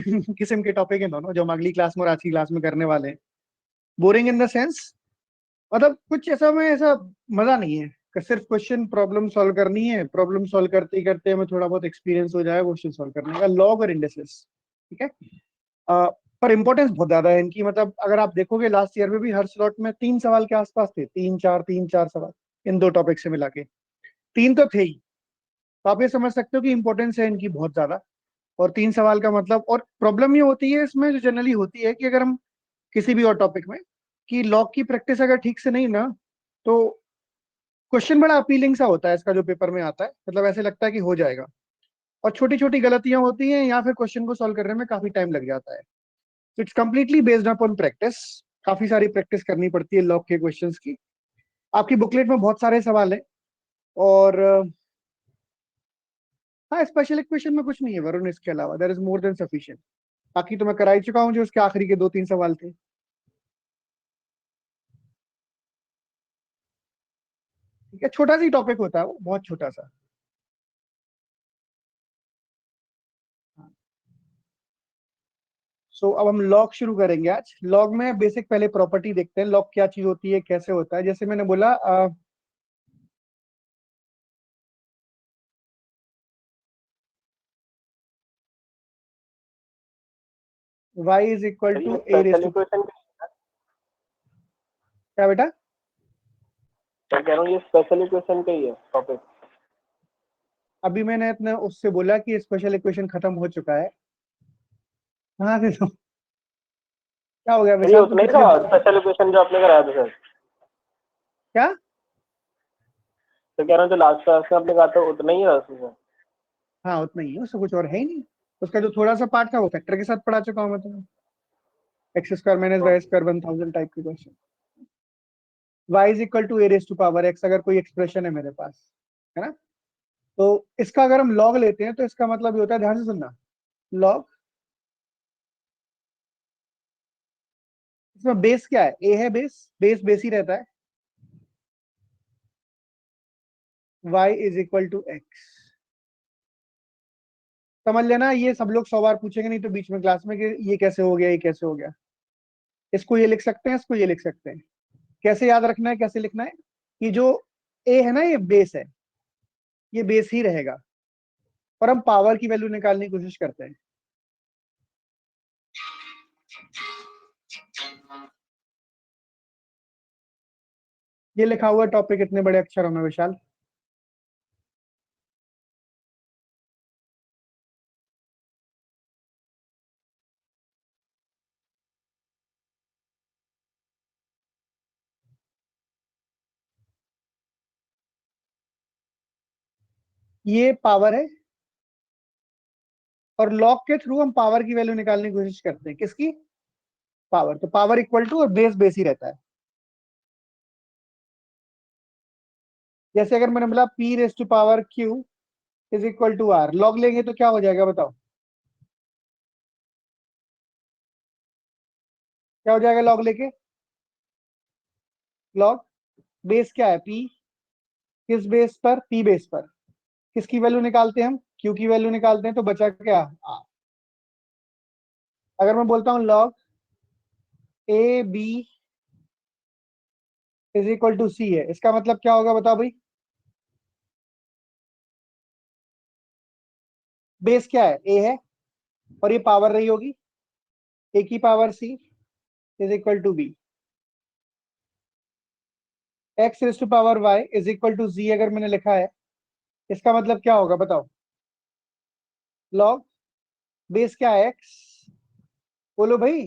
किस्म के टॉपिक है दोनों, जो हम अगली क्लास में और आज की क्लास में करने वाले हैं। बोरिंग इन द सेंस, मतलब कुछ ऐसा में ऐसा मजा नहीं है कि सिर्फ क्वेश्चन प्रॉब्लम सॉल्व करनी है, प्रॉब्लम सॉल्व करते ही करते हमें थोड़ा बहुत एक्सपीरियंस हो जाए क्वेश्चन सॉल्व करने का, लॉग और इंडेक्सेस। ठीक है। पर इंपॉर्टेंस बहुत ज्यादा है इनकी, मतलब अगर आप देखोगे लास्ट ईयर में भी हर स्लॉट में 3 सवाल के आसपास थे, 3 4 सवाल इन दो टॉपिक से मिला के। तीन तो थे ही। तो आप ये समझ सकते हो कि इंपॉर्टेंस है इनकी बहुत ज्यादा। और 3 सवाल का मतलब, और प्रॉब्लम ये होती है इसमें जो जनरली होती है कि अगर हम किसी भी और टॉपिक में, कि लॉग की प्रैक्टिस अगर ठीक से नहीं ना, तो क्वेश्चन बड़ा अपीलिंग सा होता है इसका जो पेपर में आता है, मतलब ऐसे लगता है कि हो जाएगा। और छोटी छोटी गलतियां होती हैं या फिर क्वेश्चन को सॉल्व करने में काफी टाइम लग जाता है। तो it's completely based upon practice. काफी सारी प्रैक्टिस करनी पड़ती है लॉग के क्वेश्चंस की। आपकी बुकलेट में बहुत सारे सवाल हैं। और हाँ, स्पेशल इक्वेशन में कुछ नहीं है वरुण, इसके अलावा there is more than sufficient. बाकी तो मैं करा ही चुका हूँ जो उसके आखिरी के 2 3 सवाल थे। ठीक है, छोटा सी टॉपिक होता है वो, बहुत छोटा सा। अब हम लॉग शुरू करेंगे आज। लॉग में बेसिक पहले प्रॉपर्टी देखते हैं, लॉग क्या चीज होती है, कैसे होता है। जैसे मैंने बोला, y इज इक्वल तो टू ये ए रेस स्पेशल टू। इक्वेशन क्या बेटा? मैं कह रहा हूँ, ये स्पेशल इक्वेशन का ही है टॉपिक। अभी मैंने अपने उससे बोला कि स्पेशल इक्वेशन खत्म हो चुका है। हाँ तो क्या हो गया सर ये विशाल, तू उतना ही पिछले था स्पेशल इक्वेशन जो आपने कराया था सर? क्या? तो कह रहा हूँ जो लास्ट क्लास में आपने कहा था उतना ही है उसमें सर? हाँ उतना ही है, उससे कुछ और है ही नहीं। उसका जो थोड़ा सा पार्ट था वो फैक्टर के साथ पढ़ा चुका हूँ मैं तुम्हें। X square minus Y square 1000 type के question. Y is equal to A raise to power X, अगर कोई एक्सप्रेशन है मेरे पास, है ना। तो इसका अगर हम लॉग लेते हैं तो इसका मतलब ये होता है, ध्यान से सुनना। लॉग, इसमें बेस क्या है? ए है बेस, बेस बेस ही रहता है। Y is equal to x. समझ लेना, ये सब लोग 100 बार पूछेंगे नहीं तो बीच में क्लास में कि ये कैसे हो गया, ये कैसे हो गया। इसको ये लिख सकते हैं, इसको ये लिख सकते हैं। कैसे याद रखना है, कैसे लिखना है? कि जो ए है ना, ये बेस है, ये बेस ही रहेगा। और हम पावर की वैल्यू निकालने की कोशिश करते हैं। ये लिखा हुआ टॉपिक इतने बड़े अक्षरों में विशाल। ये पावर है, और लॉग के थ्रू हम पावर की वैल्यू निकालने की कोशिश करते हैं। किसकी? पावर। तो पावर इक्वल टू, और बेस बेस ही रहता है। जैसे अगर मैंने बोला p raise to power q is equal to r, log लेंगे तो क्या हो जाएगा बताओ? क्या हो जाएगा लॉग लेके? लॉग बेस क्या है? पी। किस बेस पर? पी बेस पर। किसकी वैल्यू निकालते हैं हम? क्यू की वैल्यू निकालते हैं, तो बचा क्या? आर। अगर मैं बोलता हूं log A B is equal to C है, इसका मतलब क्या होगा बताओ भाई? बेस क्या है? ए है, और ये पावर रही होगी, ए की power C is equal to B. X is to power Y is equal to G अगर मैंने लिखा है, इसका मतलब क्या होगा बताओ? लॉग बेस क्या है? एक्स। बोलो भाई।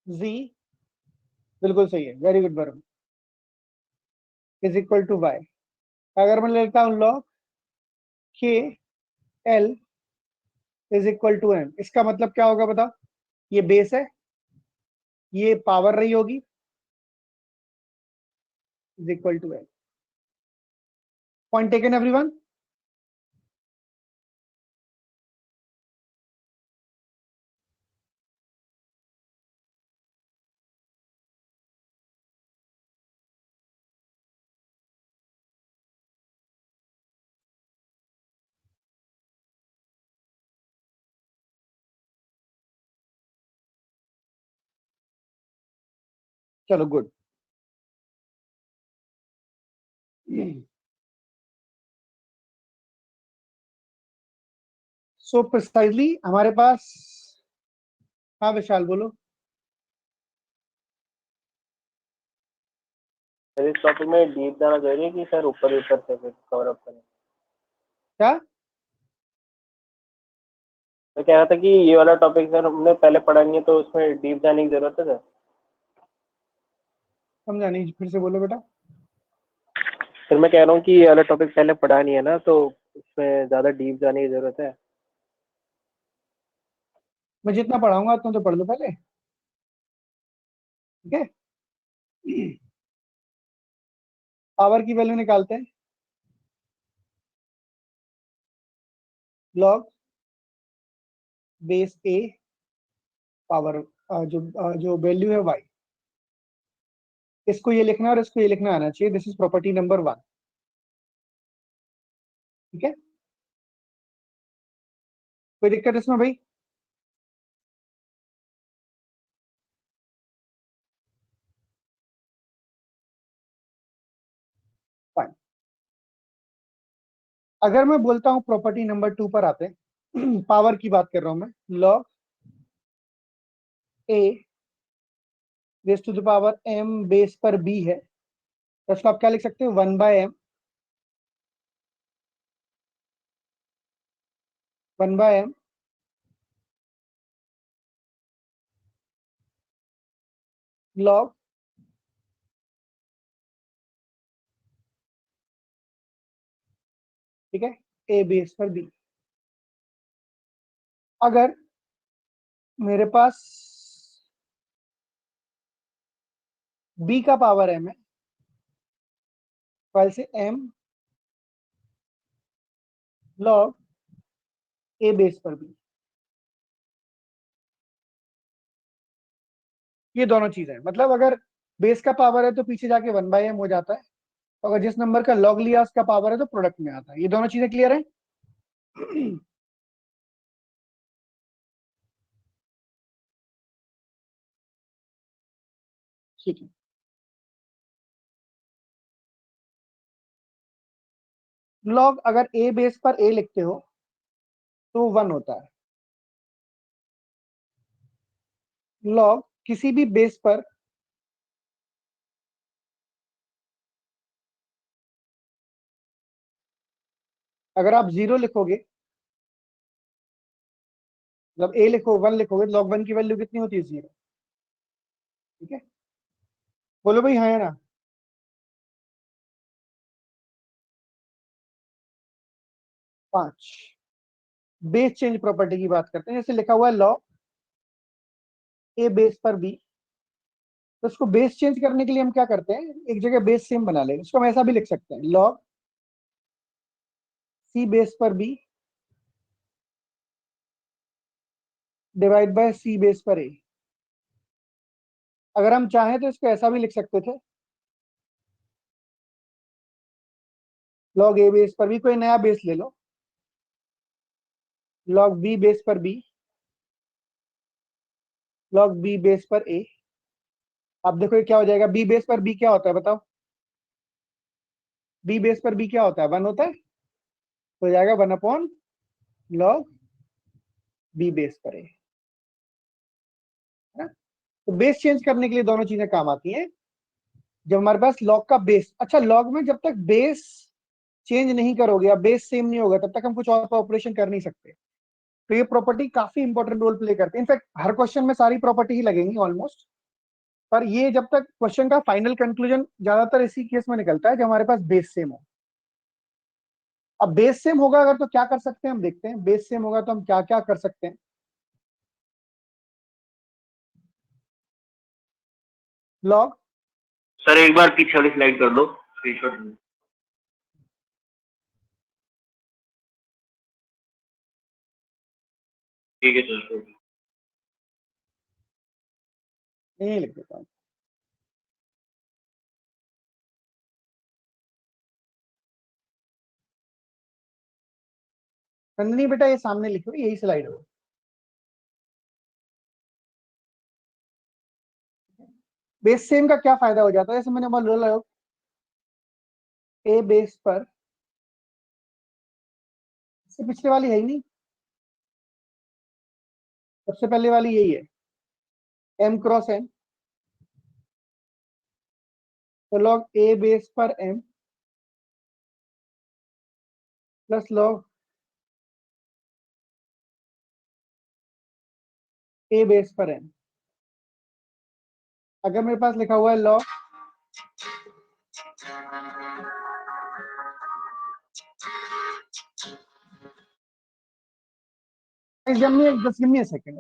जी। बिल्कुल सही है, very good Varun. Is equal to y. अगर मैं लेता हूं लॉग के l is equal to m, इसका मतलब क्या होगा बताओ? ये बेस है, ये पावर रही होगी, is equal to l. Point taken everyone. चलो गुड। सो प्रिसाइजली हमारे पास, हाँ विशाल बोलो। सर इस टॉपिक में डीप जाना जरूरी है कि सर ऊपर ऊपर से कवर अप करें? क्या? मैं कह रहा था कि ये वाला टॉपिक सर हमने पहले पढ़ा नहीं है, तो उसमें डीप जाने की जरूरत है सर? समझा नहीं, फिर से बोलो बेटा। फिर मैं कह रहा हूँ कि ये वाला टॉपिक पहले पढ़ा नहीं है ना, तो उसमें ज्यादा डीप जाने की जरूरत है? मैं जितना पढ़ाऊंगा तुम तो पढ़ लो पहले, ठीक है। पावर की वैल्यू निकालते हैं। लॉग बेस ए पावर, जो वैल्यू है वाई, इसको ये लिखना और इसको ये लिखना आना चाहिए। दिस इज प्रॉपर्टी नंबर 1, ठीक है। कोई दिक्कत इसमें भाई? फाइन। अगर मैं बोलता हूं प्रॉपर्टी नंबर 2 पर आते हैं, पावर की बात कर रहा हूं मैं। Log a raise to the power m base पर बी है, तो इसको आप क्या लिख सकते हो? 1/m, 1/m लॉग ठीक है ए बेस पर बी। अगर मेरे पास बी का पावर m है, फाइल से m लॉग ए बेस पर बी, ये दोनों चीजें हैं। मतलब अगर बेस का पावर है तो पीछे जाके 1/m हो जाता है, अगर जिस नंबर का लॉग लिया उसका पावर है तो प्रोडक्ट में आता है। ये दोनों चीजें क्लियर है? ठीक है। लॉग अगर ए बेस पर ए लिखते हो तो 1 होता है। लॉग किसी भी बेस पर अगर आप 0 लिखोगे, मतलब ए लिखो 1 लिखोगे, तो लॉग 1 की वैल्यू कितनी होती है? 0, ठीक है। बोलो भाई हाँ या ना। 5, बेस चेंज प्रॉपर्टी की बात करते हैं। जैसे लिखा हुआ है लॉग ए बेस पर बी, तो उसको बेस चेंज करने के लिए हम क्या करते हैं? एक जगह बेस सेम बना लेंगे। उसको हम ऐसा भी लिख सकते हैं, लॉग सी बेस पर b divide by c base पर ए। अगर हम चाहें तो इसको ऐसा भी लिख सकते थे, लॉग ए बेस पर बी, कोई नया बेस ले लो, लॉग बी बेस पर बी, लॉग बी बेस पर ए। अब देखो ये क्या हो जाएगा? बी बेस पर बी क्या होता है बताओ? बी बेस पर बी क्या होता है? 1 होता है, तो हो जाएगा 1 लॉग बी बेस पर ए, है ना। तो बेस चेंज करने के लिए दोनों चीजें काम आती हैं। जब हमारे पास लॉग का बेस, अच्छा लॉग में जब तक बेस चेंज नहीं करोगे या बेस सेम नहीं होगा तब तक हम कुछ और ऑपरेशन कर नहीं सकते। तो ये प्रॉपर्टी काफी इंपॉर्टेंट रोल प्ले करती है। इनफैक्ट हर क्वेश्चन में सारी प्रॉपर्टी ही लगेंगी ऑलमोस्ट, पर ये जब तक क्वेश्चन का फाइनल कंक्लूजन ज्यादातर इसी केस में निकलता है जब हमारे पास बेस सेम हो। अब बेस सेम होगा अगर तो क्या कर सकते हैं हम देखते हैं। बेस सेम होगा तो हम क्या क्या कर सकते हैं। लॉग सर एक बार पीछे वाली स्लाइड कर दो, स्क्रीनशॉट। ठीक है सर। नहीं लिख देता हूं। नंदनी बेटा ये सामने लिखो, यही स्लाइड हो। बेस सेम का क्या फायदा हो जाता है, जैसे मैंने बोला ए बेस पर, इससे पिछले वाली है ही नहीं, सबसे पहले वाली यही है, m क्रॉस n, तो लॉग ए बेस पर m plus log a base पर n। अगर मेरे पास लिखा हुआ है log just give me a second,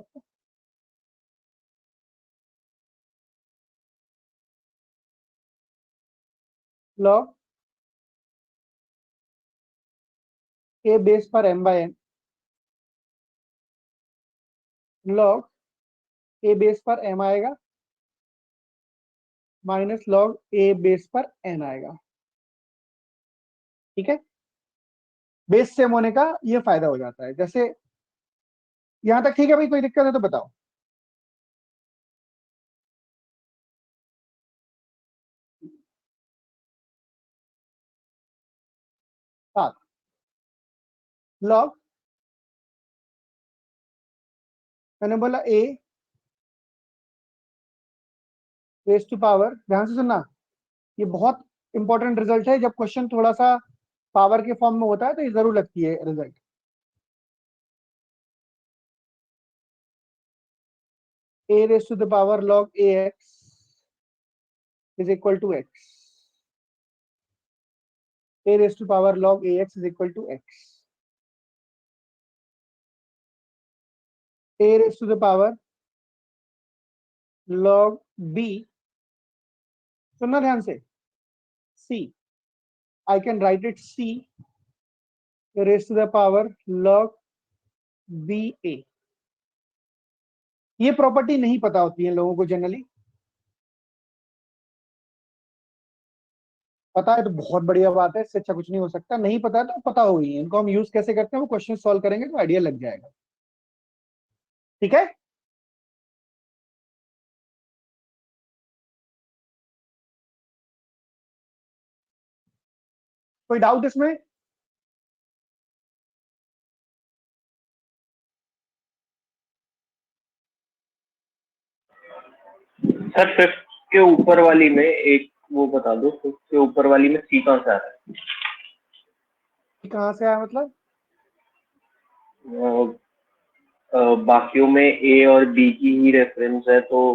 log a base पर m by n, log a base पर m आएगा माइनस log a बेस पर n आएगा। ठीक है, बेस सेम होने का ये फायदा हो जाता है। जैसे यहां तक ठीक है भाई, कोई दिक्कत है तो बताओ। सात लॉग, मैंने बोला a रेस टू पावर, ध्यान से सुनना, ये बहुत इंपॉर्टेंट रिजल्ट है, जब क्वेश्चन थोड़ा सा पावर के फॉर्म में होता है तो ये जरूर लगती है result. a raise to the power log ax is equal to x, a raise to power log ax is equal to x, a raise to the power log b, सुनना ध्यान से, c, I can write it c raised to the power log ba। ये property नहीं पता होती है लोगों को जनरली, पता है तो बहुत बढ़िया बात है, इससे अच्छा कुछ नहीं हो सकता। नहीं पता है तो पता होगी, इनको हम यूज कैसे करते हैं वो क्वेश्चन सॉल्व करेंगे तो आइडिया लग जाएगा। ठीक है, कोई डाउट इसमें? सर फिफ्थ के ऊपर वाली में एक वो बता दो, फिफ्थ के ऊपर वाली में सी कहाँ से आ रहा है? कहाँ से आया मतलब? बाकियों में ए और बी की ही रेफरेंस है, तो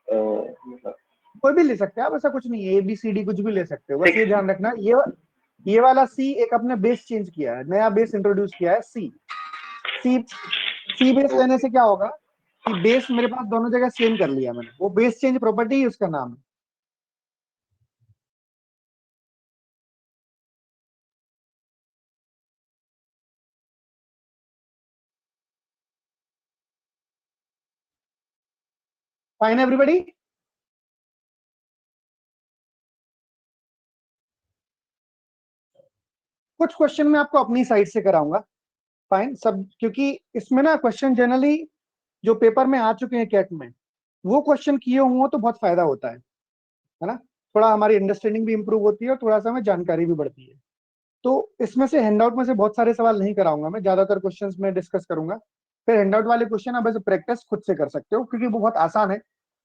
मतलब कोई भी ले सकते हैं आप, ऐसा कुछ नहीं है, ए बी सी डी कुछ भी ले सकते हो, बस ये ध्यान रखना ये वाला सी एक अपने बेस चेंज किया है, नया बेस इंट्रोड्यूस किया है सी। सी सी बेस लेने से क्या होगा कि बेस मेरे पास दोनों जगह सेम कर लिया मैंने, वो बेस चेंज प्रॉपर्टी ही उसका नाम है। Fine everybody? कुछ क्वेश्चन मैं आपको अपनी साइड से कराऊंगा, फाइन सब, क्योंकि इसमें ना क्वेश्चन जनरली जो पेपर में आ चुके हैं कैट में वो क्वेश्चन किए हुए तो बहुत फायदा होता है ना, थोड़ा हमारी अंडरस्टैंडिंग भी इंप्रूव होती है और थोड़ा सा हमें जानकारी भी बढ़ती है। तो इसमें से हैंडआउट में से बहुत सारे सवाल नहीं कराऊंगा मैं, ज्यादातर क्वेश्चंस में डिस्कस करूंगा। फिर हैंडआउट वाले क्वेश्चन आप ऐसे प्रैक्टिस खुद से कर सकते हो, क्योंकि वो बहुत आसान है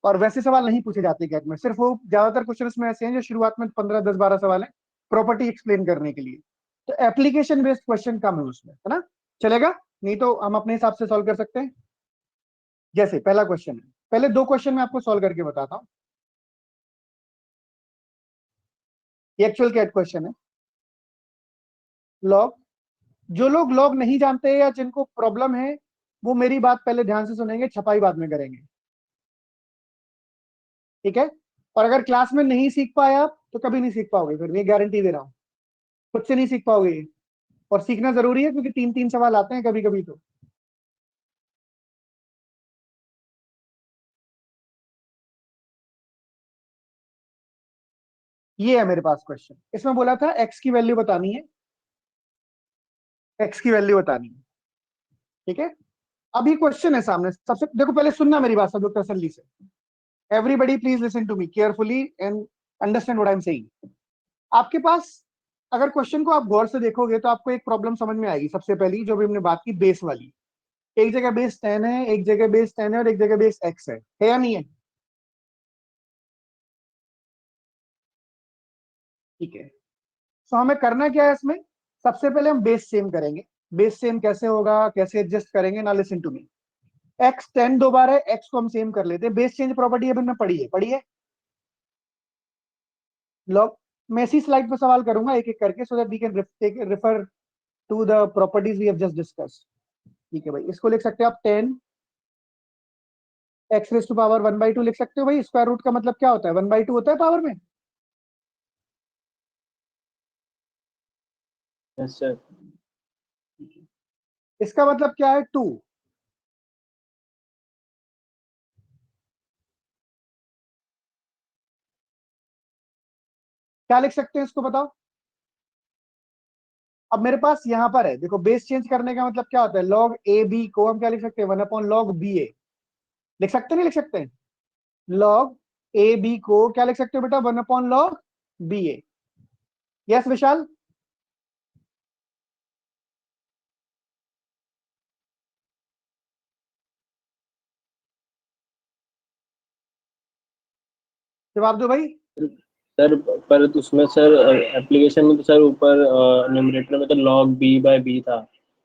और वैसे सवाल नहीं पूछे जाते कैट में, सिर्फ वो ज्यादातर क्वेश्चन में ऐसे हैं जो शुरुआत में 15 10 12 सवाल है प्रॉपर्टी एक्सप्लेन करने के लिए, तो एप्लीकेशन बेस्ड क्वेश्चन कम है उसमें, है ना, चलेगा। नहीं तो हम अपने हिसाब से सॉल्व कर सकते हैं। जैसे पहला क्वेश्चन है, पहले दो क्वेश्चन मैं आपको सॉल्व करके बताता हूँ। ये एक्चुअल कैट क्वेश्चन है। लॉग, जो लोग लॉग नहीं जानते या जिनको प्रॉब्लम है वो मेरी बात पहले ध्यान से सुनेंगे, छपाई बाद में करेंगे, ठीक है। और अगर क्लास में नहीं सीख पाए आप तो कभी नहीं सीख पाओगे, फिर ये गारंटी दे रहा हूं, खुद से नहीं सीख पाओगे ये। और सीखना जरूरी है क्योंकि 3 3 सवाल आते हैं कभी कभी। तो ये है मेरे पास क्वेश्चन, इसमें बोला था एक्स की वैल्यू बतानी है, एक्स की वैल्यू बतानी है, ठीक है। अभी क्वेश्चन है सामने, सबसे देखो पहले सुनना मेरी बात सब लोग तसल्ली से। Everybody please listen to me carefully and understand what I am saying. आपके पास अगर क्वेश्चन को आप गौर से देखोगे तो आपको एक प्रॉब्लम समझ में आएगी। सबसे पहली जो भी हमने बात की बेस वाली, एक जगह बेस 10 है, एक जगह बेस 10 है और एक जगह बेस x है या नहीं है? ठीक है। तो हमें करना क्या है इसमें? सबसे पहले हम बेस सेम करेंगे। बेस सेम कैसे होगा, कैसे एडजस्ट करेंगे ना, लिसन टू मी। x 10 दो बार है, x को हम सेम कर लेते हैं। बेस चेंज प्रॉपर्टी अभी मैं पढ़ी है लॉग। मैं इसी स्लाइड पर सवाल करूंगा एक एक करके, so that we can refer to the properties we have just discuss. ठीक है भाई, इसको लिख सकते हो आप 10 एक्स रेस टू पावर 1/2 लिख सकते हो भाई। स्क्वायर रूट का मतलब क्या होता है? 1/2 होता है पावर में। Yes sir. इसका मतलब क्या है? 2। क्या लिख सकते हैं इसको बताओ? अब मेरे पास यहां पर है, देखो बेस चेंज करने का मतलब क्या होता है? लॉग ए बी को हम क्या लिख सकते हैं? 1/log ba। लिख सकते हैं, नहीं लिख सकते हैं? लॉग ए बी को क्या लिख सकते हो बेटा? 1/log ba। यस विशाल? जवाब दो भाई। सर पर तो उसमें सर एप्लीकेशन में तो सर ऊपर न्यूमरेटर में तो log b/b था,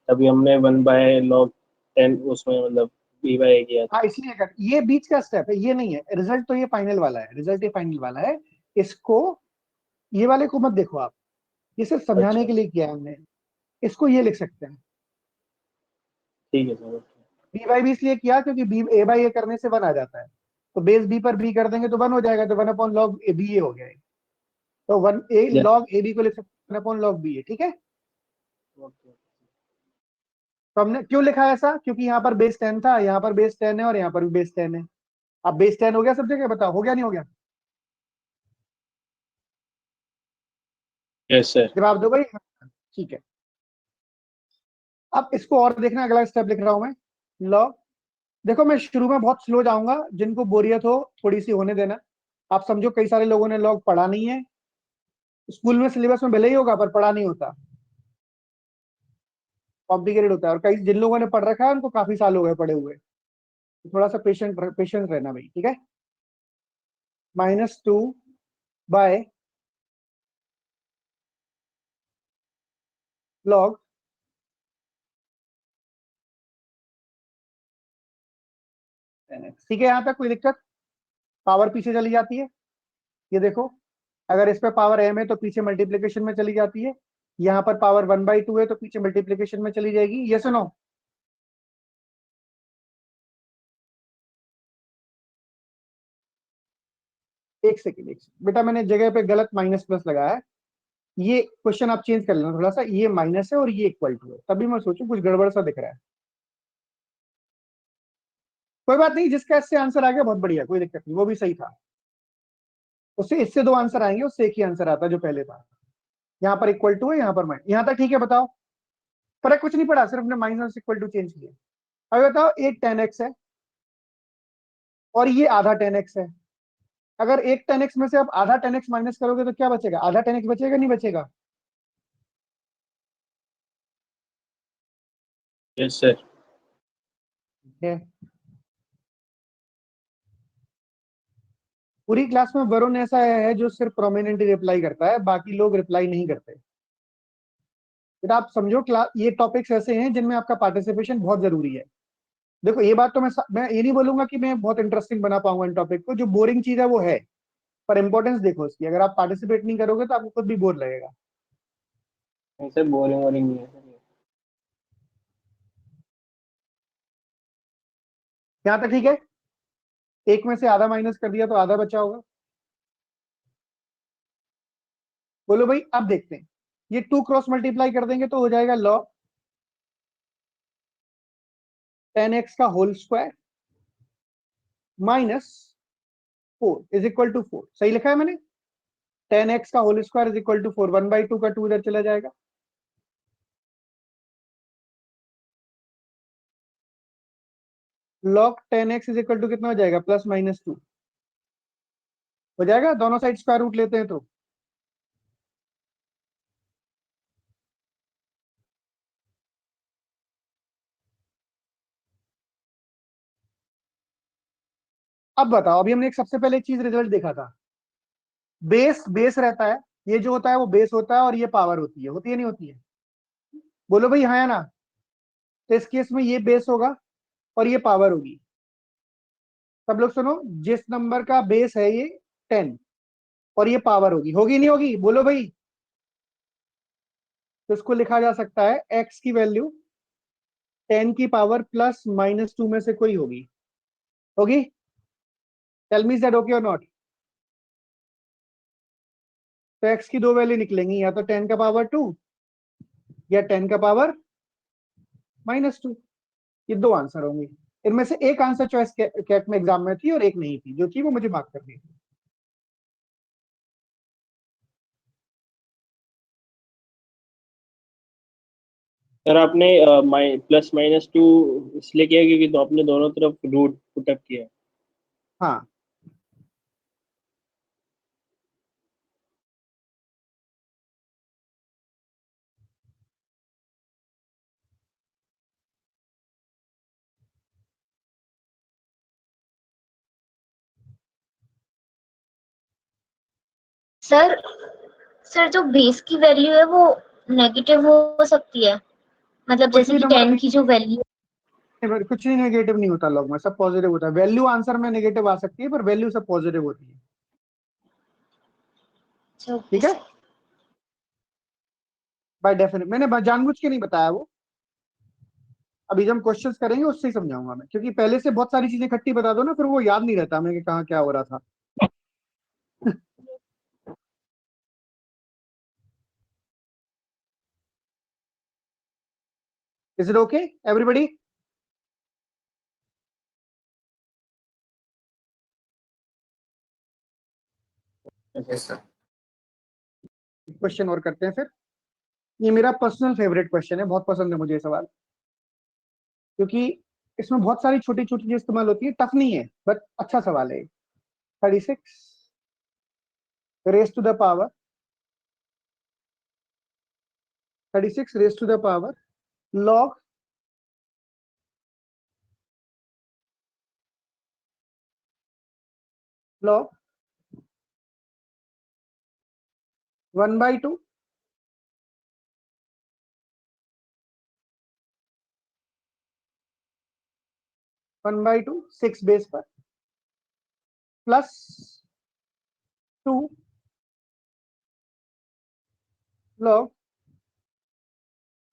तभी हमने 1/log 10 उसमें मतलब b/a किया था। हाँ इसलिए कर, ये बीच का स्टेप है, ये नहीं है रिजल्ट। तो ये फाइनल वाला है, रिजल्ट ये फाइनल वाला है। इसको, ये वाले को मत देखो आप, ये सिर्फ समझाने अच्छा के लिए किया है हमने। इसको ये लिख सकते हैं ठीक है सर। b/b, इसलिए किया क्योंकि बी ए बाई ए करने से 1 आ जाता है। तो बेस बी पर बी कर देंगे तो 1 हो जाएगा, तो 1/log ए बी ए हो गया है। तो 1 ओके log ए बी को लिख सकते हैं 1/log बी ए। ठीक है। ओके। तो हमने क्यों लिखा है ऐसा? क्योंकि यहाँ पर बेस 10 था, यहाँ पर बेस 10 है और यहाँ पर भी बेस 10 है। अब बेस 10 हो गया सब जगह, बताओ हो गया नहीं हो गया? Yes sir. जवाब दो भाई। ठीक है। अब इसको और देखना, अगला स्टेप लिख रहा हूं मैं। लॉग, देखो मैं शुरू में बहुत स्लो जाऊंगा, जिनको बोरियत हो थोड़ी सी होने देना। आप समझो कई सारे लोगों ने लॉग पढ़ा नहीं है, स्कूल में सिलेबस में भले ही होगा पर पढ़ा नहीं होता, कॉम्प्लिकेटेड होता है। और कई जिन लोगों ने पढ़ रखा है उनको काफी साल हो गए पढ़े हुए। तो थोड़ा सा पेशेंट रहना भाई, ठीक है। -2/log ठीक है। यहाँ तक कोई दिक्कत? पावर पीछे चली जाती है, ये देखो। अगर इस पे पावर m है तो पीछे मल्टीप्लीकेशन में चली जाती है। यहाँ पर पावर 1/2 है तो पीछे मल्टीप्लीकेशन में चली जाएगी। ये सुनो, एक सेकेंड बेटा, मैंने जगह पे गलत माइनस प्लस लगाया है। ये क्वेश्चन आप चेंज कर लेना थोड़ा सा, ये माइनस है और ये इक्वल टू है, तभी मैं सोचूं कुछ गड़बड़ सा दिख रहा है। कोई बात नहीं, जिसका इससे आंसर आ गया बहुत बढ़िया, कोई दिक्कत नहीं, वो भी सही था। उससे इससे दो आंसर आएंगे, उससे एक ही आंसर आता जो पहले था। यहाँ पर इक्वल टू है, यहाँ पर माइनस। यहाँ तक ठीक है? बताओ, फर्क कुछ नहीं पड़ा, सिर्फ ने माइनस इक्वल टू चेंज किया। अब बताओ, एक 10x है और ये आधा 10x है। अगर एक 10x में से आप आधा 10x माइनस करोगे तो क्या बचेगा? आधा 10x बचेगा, नहीं बचेगा? Yes sir. है। पूरी क्लास में वरुण ऐसा है जो सिर्फ प्रोमिनेंटली रिप्लाई करता है, बाकी लोग रिप्लाई नहीं करते। फिर आप समझो क्लास, ये टॉपिक्स ऐसे हैं जिनमें आपका पार्टिसिपेशन बहुत जरूरी है। देखो ये बात तो मैं ये नहीं बोलूंगा कि मैं बहुत इंटरेस्टिंग बना पाऊंगा इन टॉपिक को, जो बोरिंग चीज है वो है। पर इंपॉर्टेंस देखो इसकी, अगर आप पार्टिसिपेट नहीं करोगे तो आपको खुद भी बोर लगेगा। नहीं सर, बोरिंग वोरिंग नहीं है सर ये। यहाँ तक ठीक है? एक में से आधा माइनस कर दिया तो आधा बचा होगा। बोलो भाई, अब देखते हैं। ये 2 क्रॉस मल्टीप्लाई कर देंगे तो हो जाएगा log 10x का होल स्क्वायर -4 = 4। सही लिखा है मैंने? 10x का होल स्क्वायर = 4, 1/2 का 2 इधर चला जाएगा। log 10x कितना हो जाएगा? +-2। हो जाएगा, दोनों साइड स्क्वायर रूट लेते हैं तो। अब बताओ, अभी हमने एक सबसे पहले एक चीज रिजल्ट देखा था, बेस बेस रहता है, ये जो होता है वो बेस होता है और ये पावर होती है नहीं होती है? बोलो भाई हाँ या ना। तो इस केस में ये बेस होगा और ये पावर होगी। सब लोग सुनो, जिस नंबर का बेस है ये 10 और ये पावर होगी नहीं होगी, बोलो भाई। तो इसको लिखा जा सकता है x की वैल्यू 10 की पावर प्लस माइनस 2 में से कोई होगी। होगी? Tell me, is that okay और नॉट? तो x की दो वैल्यू निकलेंगी, या तो 10 का पावर 2 या 10 का पावर -2। ये दो आंसर होंगे। इनमें से एक आंसर चॉइस कैट में एग्जाम में थी और एक नहीं थी, जो थी वो मुझे मार्क करनी थी। सर आपने प्लस माइनस टू इसलिए किया क्योंकि तो आपने दोनों तरफ रूट पुटअप किया। हाँ। सर सर जो बेस की वैल्यू है वो नेगेटिव हो सकती है, मतलब कुछ जैसे भी कि नंबर 10 की जो वैल्यू। कुछ नहीं नेगेटिव नहीं होता लॉग में, सब पॉजिटिव होता है। वैल्यू आंसर में नेगेटिव आ सकती है पर वैल्यू सब पॉजिटिव होती है। ओके ठीक है, सर। बाय डेफिनेट मैंने जानबूझ के नहीं बताया वो। अभी जब हम क्वेश्चंस करेंगे उससे ही समझाऊंगा मैं, क्योंकि पहले से बहुत सारी चीजें इकट्ठी बता दो ना, फिर वो याद नहीं रहता हमें कि कहाँ क्या हो रहा था। Is it okay everybody? Yes sir. Question और करते हैं फिर। ये मेरा पर्सनल फेवरेट क्वेश्चन है, बहुत पसंद है मुझे ये सवाल, क्योंकि इसमें बहुत सारी छोटी छोटी चीज इस्तेमाल होती है। टफ नहीं है बट अच्छा सवाल है। 36 raise to the power 36 raise to the power log log 1/2 1/2 6 base पर प्लस 2 लॉग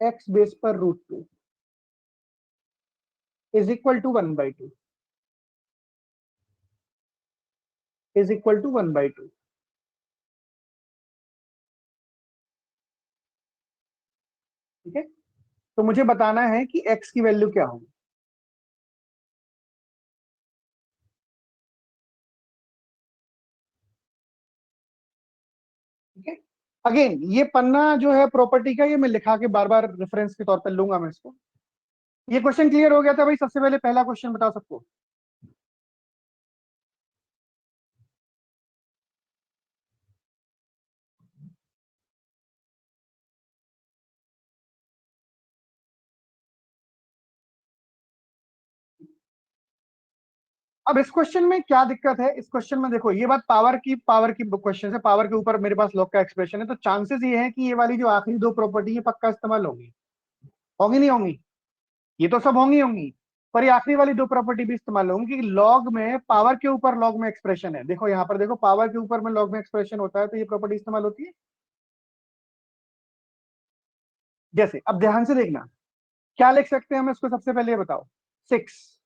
x बेस पर √2 is equal to 1/2 is equal to 1/2। ठीक है, तो मुझे बताना है कि x की वैल्यू क्या होगी। ठीक है, अगेन ये पन्ना जो है प्रॉपर्टी का, ये मैं लिखा के बार बार रेफरेंस के तौर पर लूंगा मैं इसको। ये क्वेश्चन क्लियर हो गया था भाई? सबसे पहले पहला क्वेश्चन बताओ सबको। अब इस क्वेश्चन में क्या दिक्कत है? इस क्वेश्चन में देखो, ये बात पावर की क्वेश्चन है, पावर के ऊपर मेरे पास लॉग का एक्सप्रेशन है, तो चांसेस ये है कि ये वाली जो आखिरी दो प्रॉपर्टी है पक्का इस्तेमाल होंगी। होंगी नहीं होंगी? ये तो सब होंगी, पर ये आखिरी वाली दो प्रॉपर्टी भी इस्तेमाल होंगी, क्योंकि लॉग में पावर के ऊपर लॉग में एक्सप्रेशन है। देखो यहाँ पर देखो, पावर के ऊपर में लॉग में एक्सप्रेशन होता है, तो ये प्रॉपर्टी इस्तेमाल होती है। जैसे अब ध्यान से देखना, क्या लिख सकते हैं हम इसको? सबसे पहले ये बताओ, 6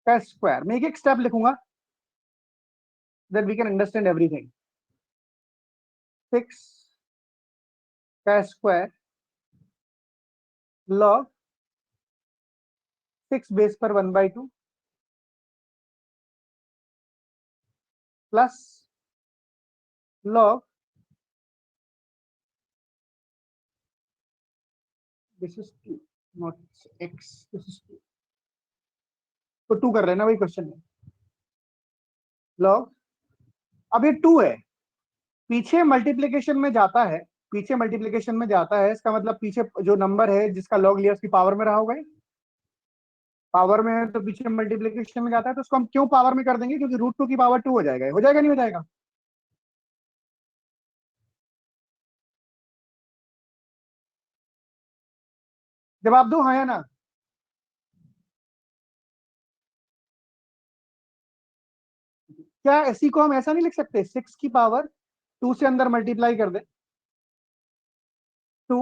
का स्क्वायर। मैं एक एक स्टेप लिखूंगा, that we can understand everything. 6 का स्क्वायर लॉग 6 बेस पर 1/2 plus log, this is 2 not x, this is 2, तो 2 कर रहे हैं ना भाई क्वेश्चन में। लॉग, अब ये 2 है, पीछे मल्टीप्लीकेशन में जाता है, पीछे मल्टीप्लीकेशन में जाता है, इसका मतलब पीछे जो नंबर है जिसका लॉग लिया उसकी पावर में रहा होगा, पावर में है तो पीछे मल्टीप्लीकेशन में जाता है, तो उसको हम क्यों पावर में कर देंगे, क्योंकि √2 की पावर 2 हो जाएगा, हो जाएगा नहीं हो जाएगा? जवाब दो, हाँ या ना। क्या इसी को हम ऐसा नहीं लिख सकते, 6 की पावर 2 से अंदर मल्टीप्लाई कर दे, 2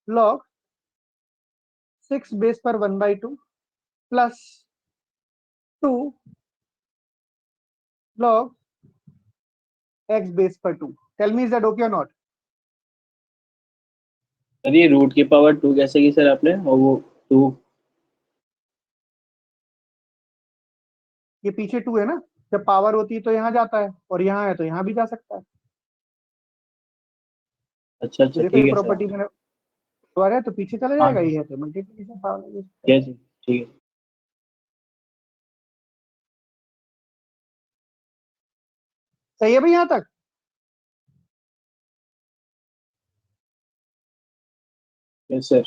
log 6 बेस पर 1/2 प्लस 2 log x बेस पर 2। Tell me, is that okay और नॉट? सर ये रूट की पावर 2 कैसे की सर आपने, और वो 2? ये पीछे 2 है ना, जब पावर होती है तो यहाँ जाता है, और यहाँ है तो यहाँ भी जा सकता है। अच्छा ये अच्छा, देखो, ये ठीक है सर। प्रॉपर्टी में पावर है तो पीछे चला हाँ जाएगा, ये है तो मल्टीप्लीकेशन पावर। यस, ठीक है। सही है भाई यहाँ तक? Yes sir.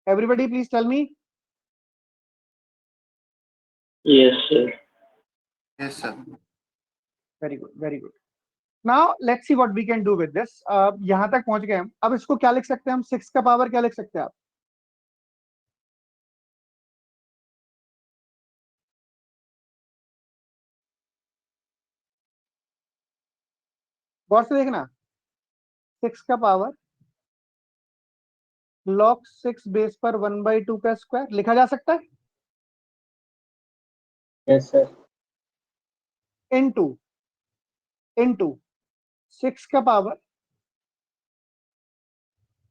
Everybody please tell me. Yes sir. Yes sir. Very good, very good. Now let's see what we can do with this. यहाँ तक पहुंच गए हम, अब इसको क्या लिख सकते हैं हम, 6 का पावर क्या लिख सकते हैं आप? गौर से देखना, 6 का पावर log 6 बेस पर 1/2 का स्क्वायर लिखा जा सकता है, यस सर। इनटू इनटू 6 का पावर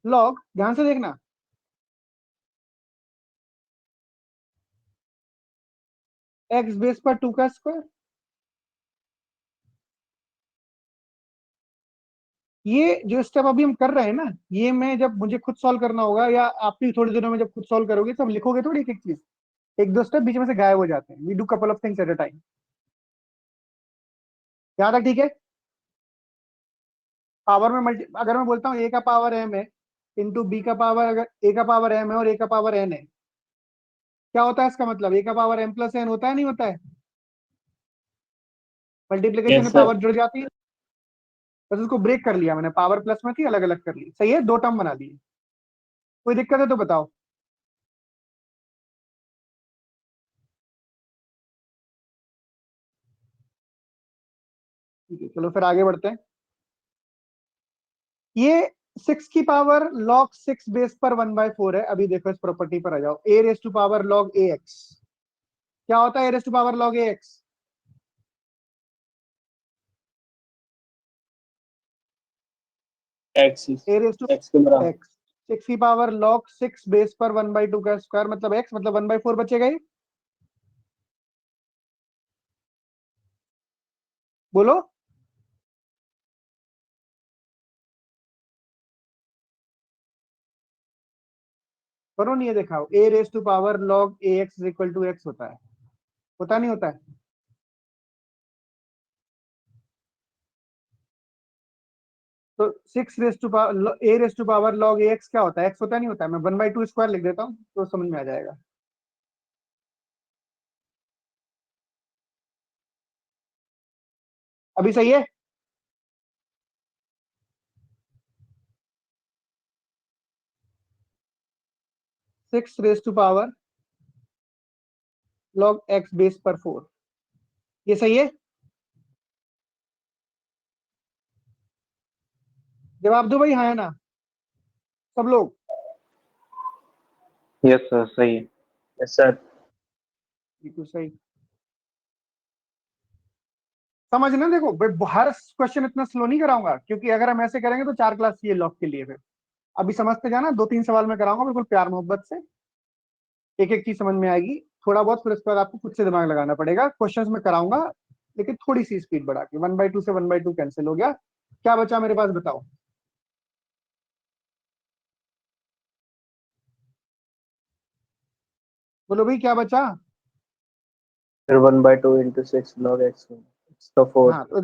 log, ध्यान से देखना, x बेस पर 2 का स्क्वायर। ये जो स्टेप अभी हम कर रहे हैं ना, ये मैं जब मुझे खुद सॉल्व करना होगा, या आप भी थोड़ी दिनों में जब खुद सॉल्व करोगे तब लिखोगे थोड़ी एक एक चीज, एक दो स्टेप बीच में से गायब हो जाते हैं। We do couple of things at a time. यहाँ तक ठीक है? पावर में मल्टी, अगर मैं बोलता हूँ a का पावर m है इंटू बी का पावर, अगर a का पावर m है और a का पावर n है, क्या होता है इसका मतलब, a का पावर m प्लस n होता है नहीं होता है? मल्टीप्लीकेशन यस में सर। पावर जुड़ जाती है, बस उसको ब्रेक कर लिया मैंने, पावर प्लस में थी अलग अलग कर ली, सही है, दो टर्म बना दिए। कोई दिक्कत है तो बताओ। ठीक है, चलो फिर आगे बढ़ते हैं। ये 6 की पावर log 6 बेस पर 1/4 है। अभी देखो इस प्रॉपर्टी पर आ जाओ, a raise to power log ax, क्या होता है a raise to power log ax? X a raise to x के बराबर। x, 6 की पावर log 6 बेस पर 1/2 का स्क्वायर, मतलब x, मतलब 1/4 बचेगा ये, बोलो। करो, नहीं ये दिखाओ, a raise to power log ax is equal to x होता है, होता नहीं होता है? तो 6 raise to power a raise to power log ax क्या होता है, x होता नहीं होता है? मैं 1/2 स्क्वायर लिख देता हूँ तो समझ में आ जाएगा। अभी सही है? Six raise to power log x base पर 4, ये सही है? जवाब दो भाई, हाँ है ना सब लोग? यस सर, सही है। Yes sir. बिल्कुल सही। समझना, देखो भाई, हर क्वेश्चन इतना स्लो नहीं कराऊंगा, क्योंकि अगर हम ऐसे करेंगे तो 4 क्लास चाहिए लॉग के लिए। फिर अभी समझते जाना, 2-3 सवाल में कराऊंगा बिल्कुल प्यार मोहब्बत से, एक एक चीज समझ में आएगी थोड़ा बहुत, फिर उसके बाद आपको खुद से दिमाग लगाना पड़ेगा। क्वेश्चंस में कराऊंगा लेकिन थोड़ी सी स्पीड बढ़ा के, 1/2 से 1/2 कैंसिल हो गया, क्या बचा मेरे पास बताओ? बोलो भाई क्या बचा। फिर 1/2 इंटू 6 लॉग एक्स, तो 4। हाँ तो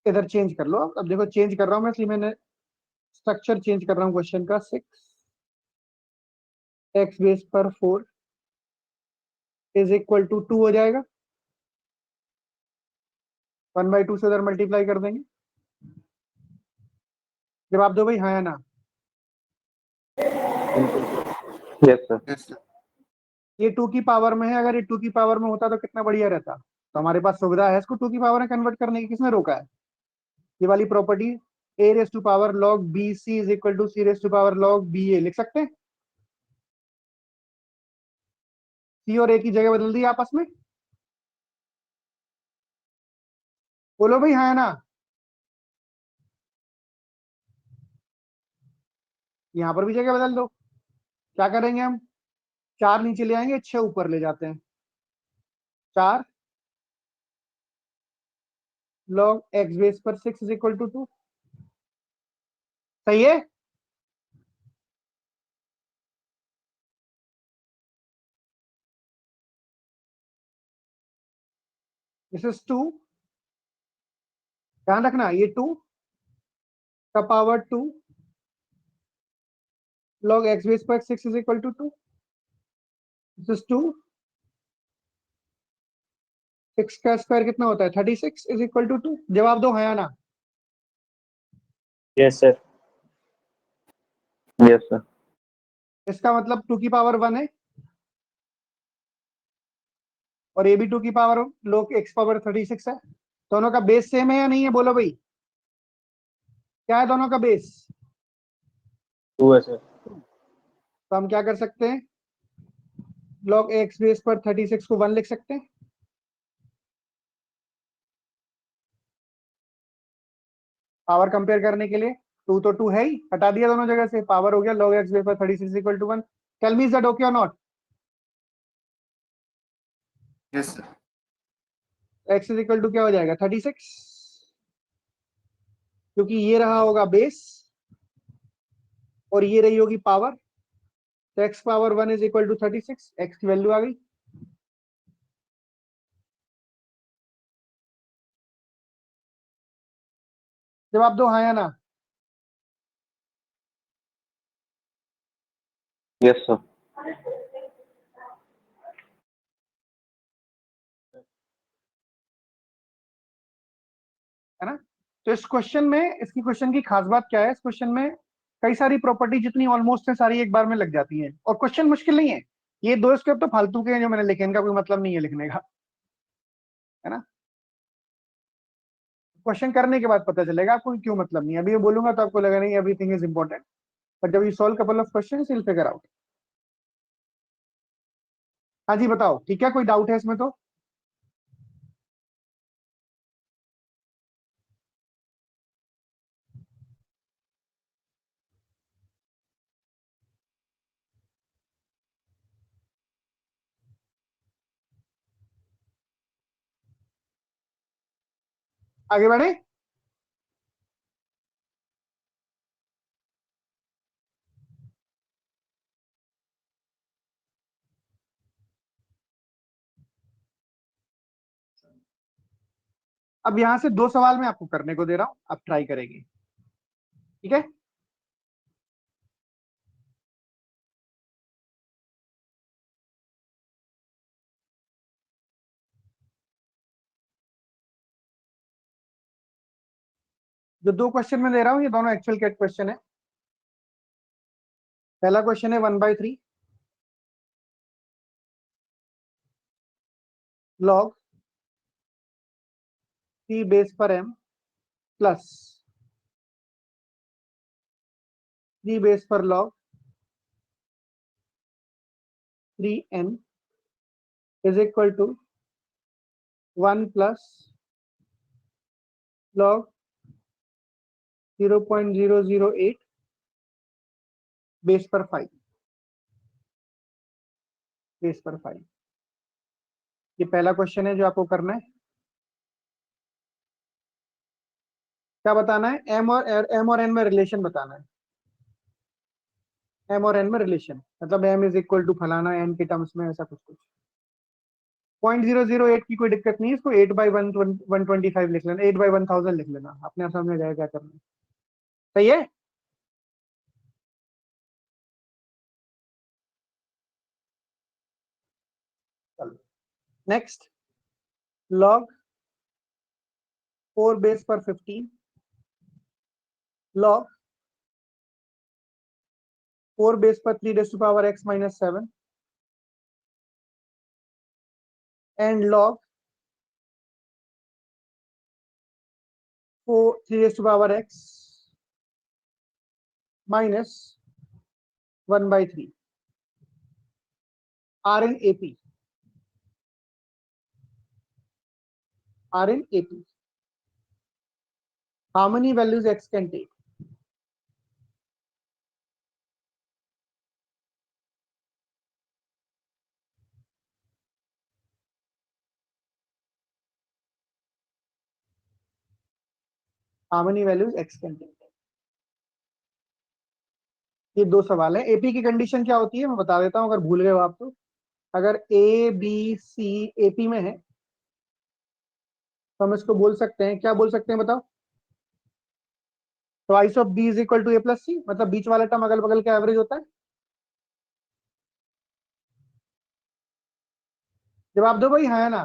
इधर चेंज कर लो। अब देखो चेंज कर रहा हूँ मैं, इसलिए मैंने स्ट्रक्चर चेंज कर रहा हूँ क्वेश्चन का। 6 x⁻4 इज इक्वल टू 2 हो जाएगा। 1/2 से उधर मल्टीप्लाई कर देंगे। जवाब दो भाई, हाँ या ना। Yes sir. yes, sir. ये 2 की पावर में है, अगर ये 2 की पावर में होता तो कितना बढ़िया रहता। तो हमारे पास सुविधा है इसको 2 की पावर में कन्वर्ट करने की, किसने रोका है। ये वाली property a raise to power log bc is equal to c raise to power log ba लिख सकते हैं। c और a की जगह बदल दी आपस में। बोलो भाई हाँ या ना। यहाँ पर भी जगह बदल दो। क्या करेंगे हम, 4 नीचे ले आएंगे, 6 ऊपर ले जाते हैं। 4 log x बेस पर 6 इज इक्वल टू 2। सही है। This is 2। ध्यान रखना ये 2 का पावर 2 log x बेस पर 6 is equal to 2। This is 2। 6 का स्क्वायर कितना होता है, 36 इज इक्वल टू 2। जवाब दो हाँ या ना। Yes sir. Yes sir. इसका मतलब 2 की पावर 1 है, और ये भी 2 की पावर log x पावर 36 है। दोनों का बेस सेम है या नहीं है, बोलो भाई। क्या है दोनों का बेस। 2 है सर। तो हम क्या कर सकते हैं, log x बेस पर 36 को 1 लिख सकते हैं। पावर कंपेयर करने के लिए 2 तो 2 है ही, हटा दिया दोनों जगह से, पावर हो गया log x बेस पर 36 equal to 1। Tell me is that okay और not. Yes sir. x is equal to क्या हो जाएगा, 36, क्योंकि ये रहा होगा बेस और ये रही होगी पावर। तो x power 1 is equal to 36, x की वैल्यू आ गई। जवाब दो हाँ या ना। Yes sir. है ना। तो इस क्वेश्चन में, इसकी क्वेश्चन की खास बात क्या है, इस क्वेश्चन में कई सारी प्रॉपर्टी जितनी ऑलमोस्ट है सारी एक बार में लग जाती हैं, और क्वेश्चन मुश्किल नहीं है। ये 2 स्टेप तो फालतू के हैं जो मैंने लिखे, इनका कोई मतलब नहीं है लिखने का, है ना। क्वेश्चन करने के बाद पता चलेगा आपको क्यों मतलब नहीं है। अभी ये बोलूंगा तो आपको लगा नहीं एवरीथिंग इज इंपॉर्टेंट, बट जब you solve couple of question will figure out. हाँ जी बताओ, ठीक है, कोई डाउट है इसमें तो। आगे बढ़े। अब यहां से 2 सवाल मैं आपको करने को दे रहा हूं, आप ट्राई करेंगे, ठीक है। जो 2 क्वेश्चन मैं दे रहा हूं ये दोनों एक्चुअल कैट क्वेश्चन है। पहला क्वेश्चन है 1/3 log c बेस पर m प्लस 3 बेस पर log 3n is equal to 1 plus log 0.008 base पर 5, बेस पर 5। ये पहला क्वेश्चन है जो आपको करना है। क्या बताना है, m और n में रिलेशन बताना है। m और n में रिलेशन, मतलब m इज इक्वल टू फलाना n के टर्म्स में, ऐसा कुछ कुछ। 0.008 की कोई दिक्कत नहीं है, इसको 8/125 लिख लेना, 8/1000 लिख लेना, अपने आप समझ जाएगा क्या करना है। सही है। चलो नेक्स्ट, log 4 बेस पर 15 log 4 बेस पर 3 raise to power x minus 7 and log 3 raise to power x minus 1/3 are in AP. How many values x can take? How many values x can take? ये दो सवाल है। AP की condition क्या होती है मैं बता देता हूं, अगर भूल गए हो आप तो। अगर ए बी सी एपी में है तो हम इसको बोल सकते हैं, क्या बोल सकते हैं बताओ? Twice of B is equal to A plus C, मतलब बीच वाला टर्म अगल बगल का एवरेज होता है। जवाब दो भाई, हाँ है ना?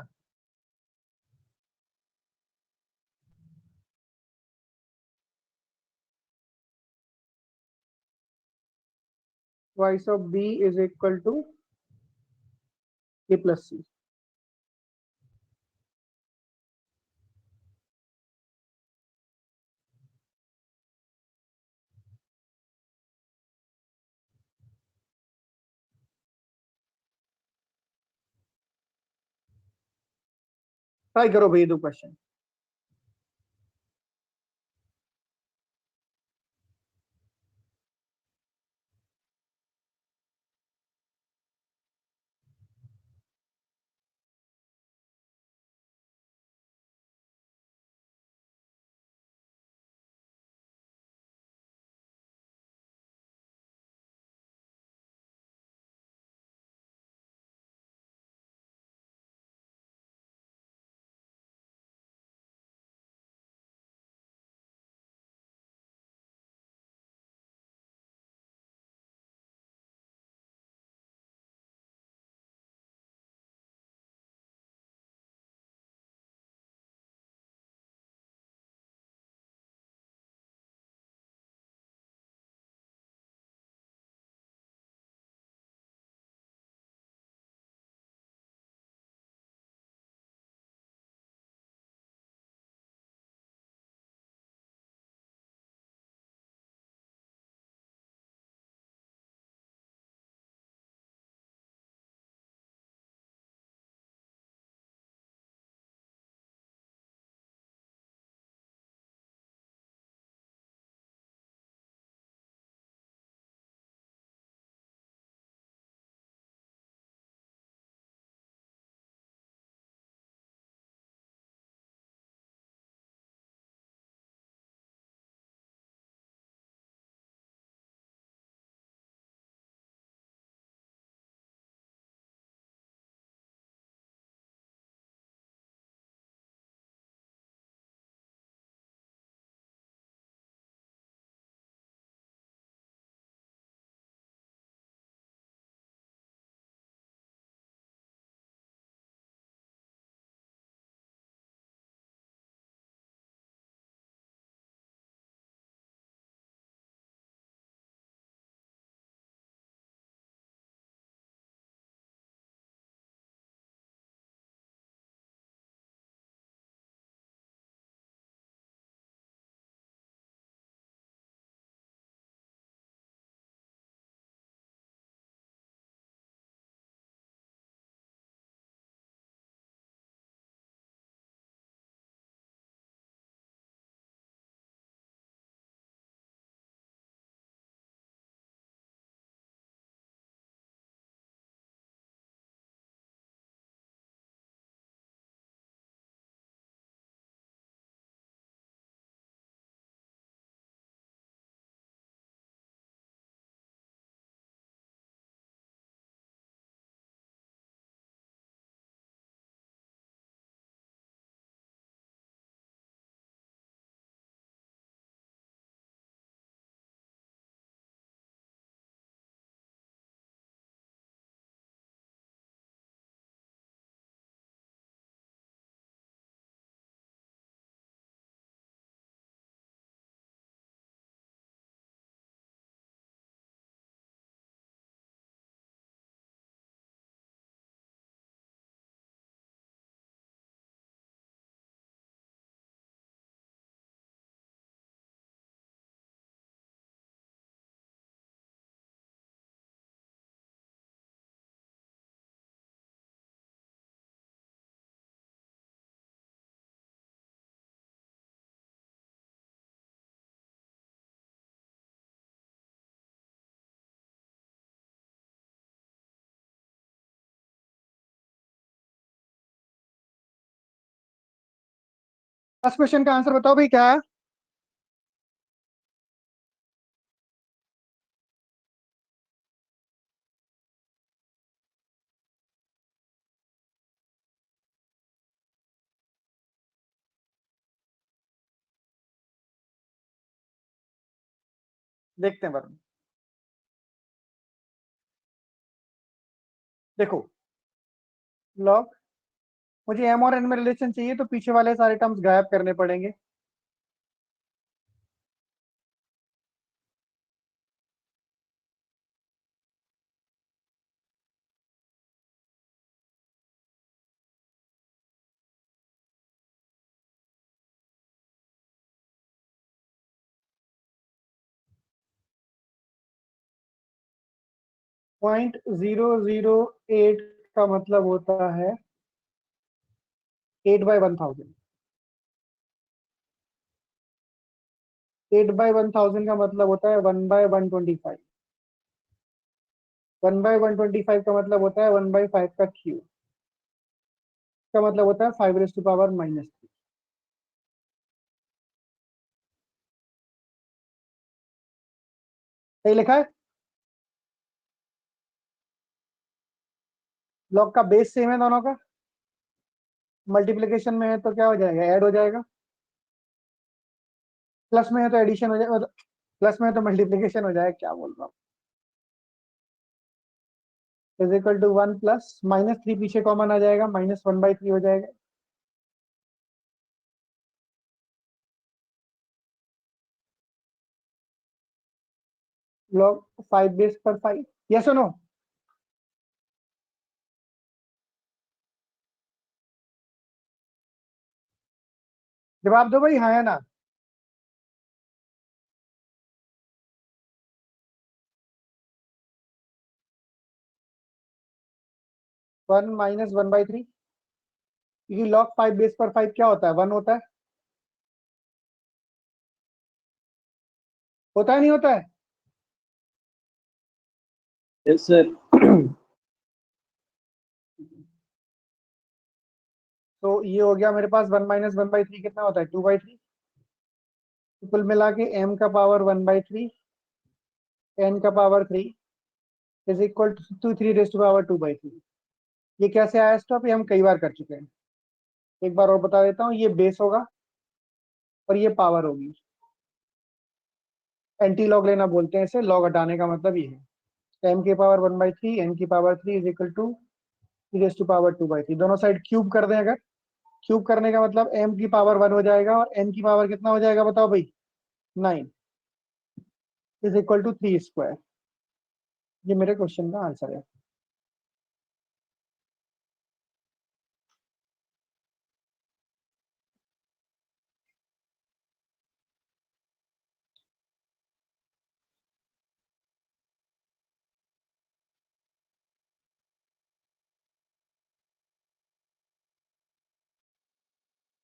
Twice of B is equal to A plus c. Try करो भाई, दो क्वेश्चन। फर्स्ट क्वेश्चन का आंसर बताओ भाई, क्या है? देखते हैं वरुण। देखो लॉग, मुझे एम और एन में रिलेशन चाहिए तो पीछे वाले सारे टर्म्स गायब करने पड़ेंगे। पॉइंट 008 का मतलब होता है 8/1000। 8/1000 का मतलब होता है 1/125। 1/125 का मतलब होता है 1/5 का क्यूब, का मतलब होता है 5⁻⁻3। सही लिखा है। लॉग का बेस सेम है दोनों का, मल्टीप्लिकेशन में है तो क्या हो जाएगा, ऐड हो जाएगा। प्लस में है तो एडिशन हो जाएगा, प्लस में है तो मल्टीप्लिकेशन हो जाएगा, क्या बोल रहा हूँ। इज इक्वल टू 1 प्लस -3 पीछे कॉमन आ जाएगा, -1/3 हो जाएगा। लॉग 5/5, यस और नो? जवाब दो भाई, हाँ या ना। 1 -1/3, क्योंकि लॉग 5/5 क्या होता है, 1 होता है। होता है नहीं होता है? Yes sir. तो ये हो गया मेरे पास 1 -1/3 कितना होता है, 2/3। तो कुल मिला के m का पावर 1/3, n का पावर 3 इज इक्वल टू 3⁻²/2/3। ये कैसे आया स्टॉप, ये हम कई बार कर चुके हैं। एक बार और बता देता हूँ, ये बेस होगा और ये पावर होगी। एंटी लॉग लेना बोलते हैं इसे, लॉग हटाने का मतलब ये है। m की पावर 1/3, n की पावर 3 इज इक्वल टू 3⁻²/2/3। दोनों साइड क्यूब कर दें अगर, क्यूब करने का मतलब m की पावर 1 हो जाएगा और n की पावर कितना हो जाएगा बताओ भाई, 9 इज इक्वल टू 3²। ये मेरे क्वेश्चन का आंसर है।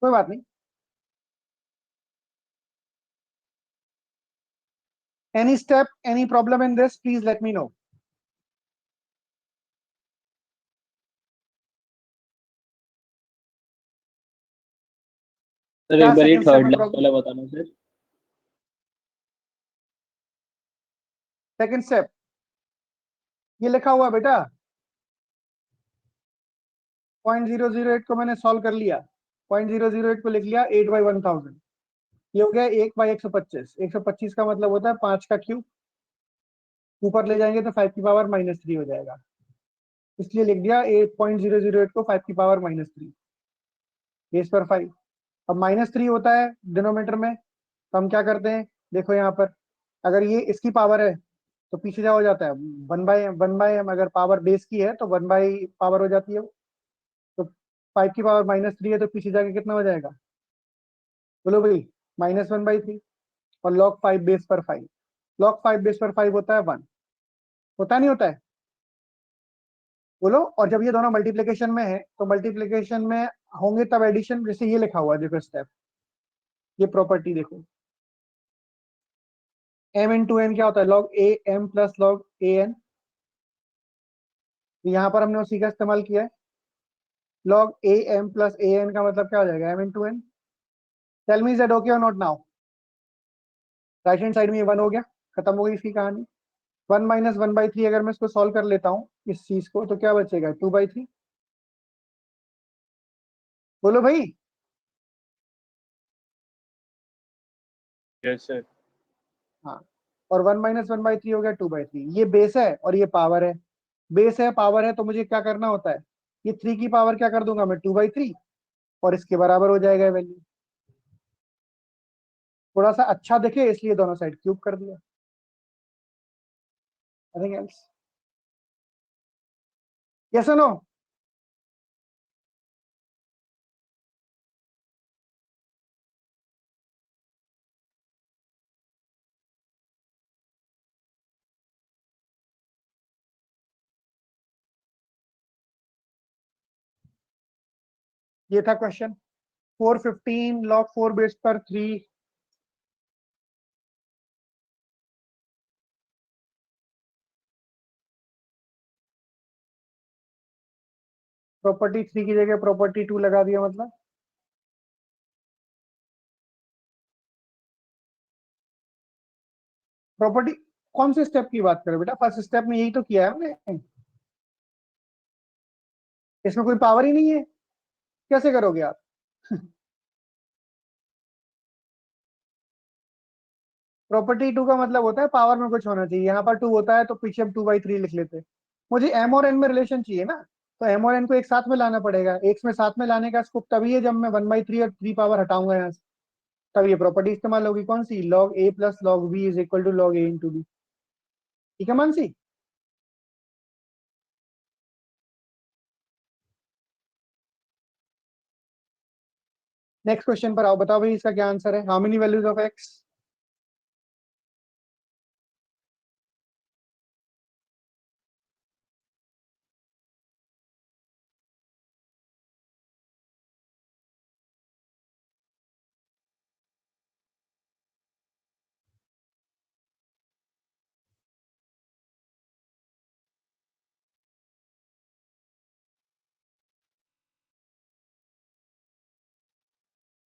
कोई बात नहीं। Any step, any problem in this, please let me know. Sir क्या एक बार ये सेकंड स्टेप थर्ड में लास्ट प्रॉब्लम? वाला बताना सर। सेकंड स्टेप ये लिखा हुआ है बेटा, 0.008 को मैंने सॉल्व कर लिया। 0.008 को लिख लिया 8/1000। ये हो गया 1/125। 125 का मतलब होता है 5 का क्यूब, ऊपर ले जाएंगे तो 5 की पावर -3 हो जाएगा, इसलिए लिख दिया 8.008 को 5 की पावर -3 बेस पर 5। अब -3 होता है डिनोमिनेटर में, तो हम क्या करते हैं, देखो यहाँ पर अगर ये इसकी पावर है तो पीछे क्या हो जाता है, 1/m। अगर पावर बेस की है तो 1/पावर हो जाती है वो। तो 5 की पावर -3 है तो पीछे जाके कितना हो जाएगा, बोलो भाई, -1/3। और log 5 बेस पर 5, log 5 बेस पर 5 होता है 1। होता नहीं होता है, बोलो। और जब ये दोनों मल्टीप्लीकेशन में है तो मल्टीप्लीकेशन में होंगे तब एडिशन, जैसे ये लिखा हुआ है देखो स्टेप, ये प्रॉपर्टी देखो, m×n क्या होता है, log a m plus log a n। यहाँ पर हमने उसी का इस्तेमाल किया है। log a m plus a n का मतलब क्या हो जाएगा, m×n। Tell me is that okay और not now? Right hand side में ये 1 हो गया, खत्म हो गई इसकी कहानी। 1 माइनस 1/3 अगर मैं इसको सॉल्व कर लेता हूँ इस चीज को, तो क्या बचेगा? 2/3। बोलो भाई। Yes sir. हाँ, और 1 माइनस 1/3 हो गया 2/3। ये बेस है और ये पावर है। बेस है पावर है, तो मुझे क्या करना होता है? ये 3 की पावर क्या कर दूंगा मैं? 2/3, और इसके बराबर हो जाएगा वैल्यू। थोड़ा सा अच्छा दिखे इसलिए दोनों साइड क्यूब कर दिया। Nothing else. यस और नो? ये था क्वेश्चन। 415 log 4 बेस पर 3। प्रॉपर्टी 3 की जगह प्रॉपर्टी 2 लगा दिया मतलब। प्रॉपर्टी कौन से स्टेप की बात करें बेटा? फर्स्ट स्टेप में यही तो किया है हमने। इसमें कोई पावर ही नहीं है, कैसे करोगे आप? प्रॉपर्टी 2 का मतलब होता है पावर में कुछ होना चाहिए। यहाँ पर 2 होता है तो पीछे हम 2/3 लिख लेते। मुझे एम और एन में रिलेशन चाहिए ना, तो एम और एन को एक साथ में लाना पड़ेगा। एक में साथ में लाने का स्कोप तभी है जब मैं 1/3 और 3 पावर हटाऊंगा यहाँ से, तब ये प्रॉपर्टी इस्तेमाल होगी। कौन सी? Log A plus log B is equal to log A into B. ठीक है मानसी? नेक्स्ट क्वेश्चन पर आओ, बताओ भाई इसका क्या आंसर है? How many values of x?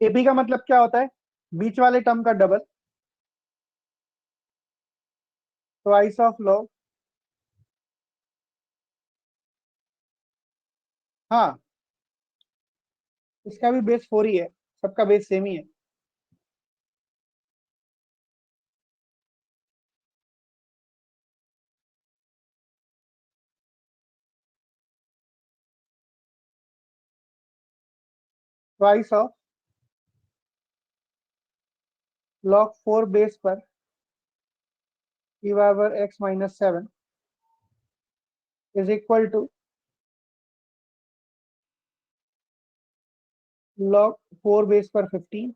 AP का मतलब क्या होता है? बीच वाले टर्म का डबल, ट्वाइस ऑफ लॉग। हाँ, इसका भी बेस 4 ही है, सबका बेस सेम ही है। ट्वाइस ऑफ log 4 बेस पर e power x minus 7 is equal to log 4 base पर 15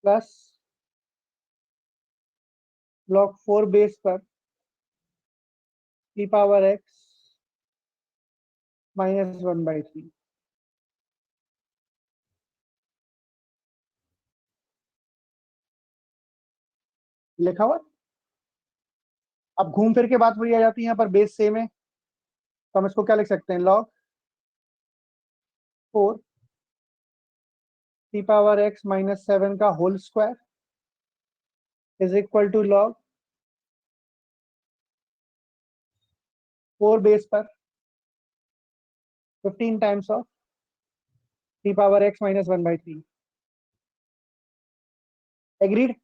प्लस log 4 बेस पर e पावर x माइनस 1/3। लिखा हुआ। अब घूम फिर के बात वही आ जाती है, यहाँ पर बेस सेम है, तो हम इसको क्या लिख सकते हैं? log 4 e power x minus 7 का whole square is equal to log 4 base पर 15 times of e power x minus 1/3। Agreed?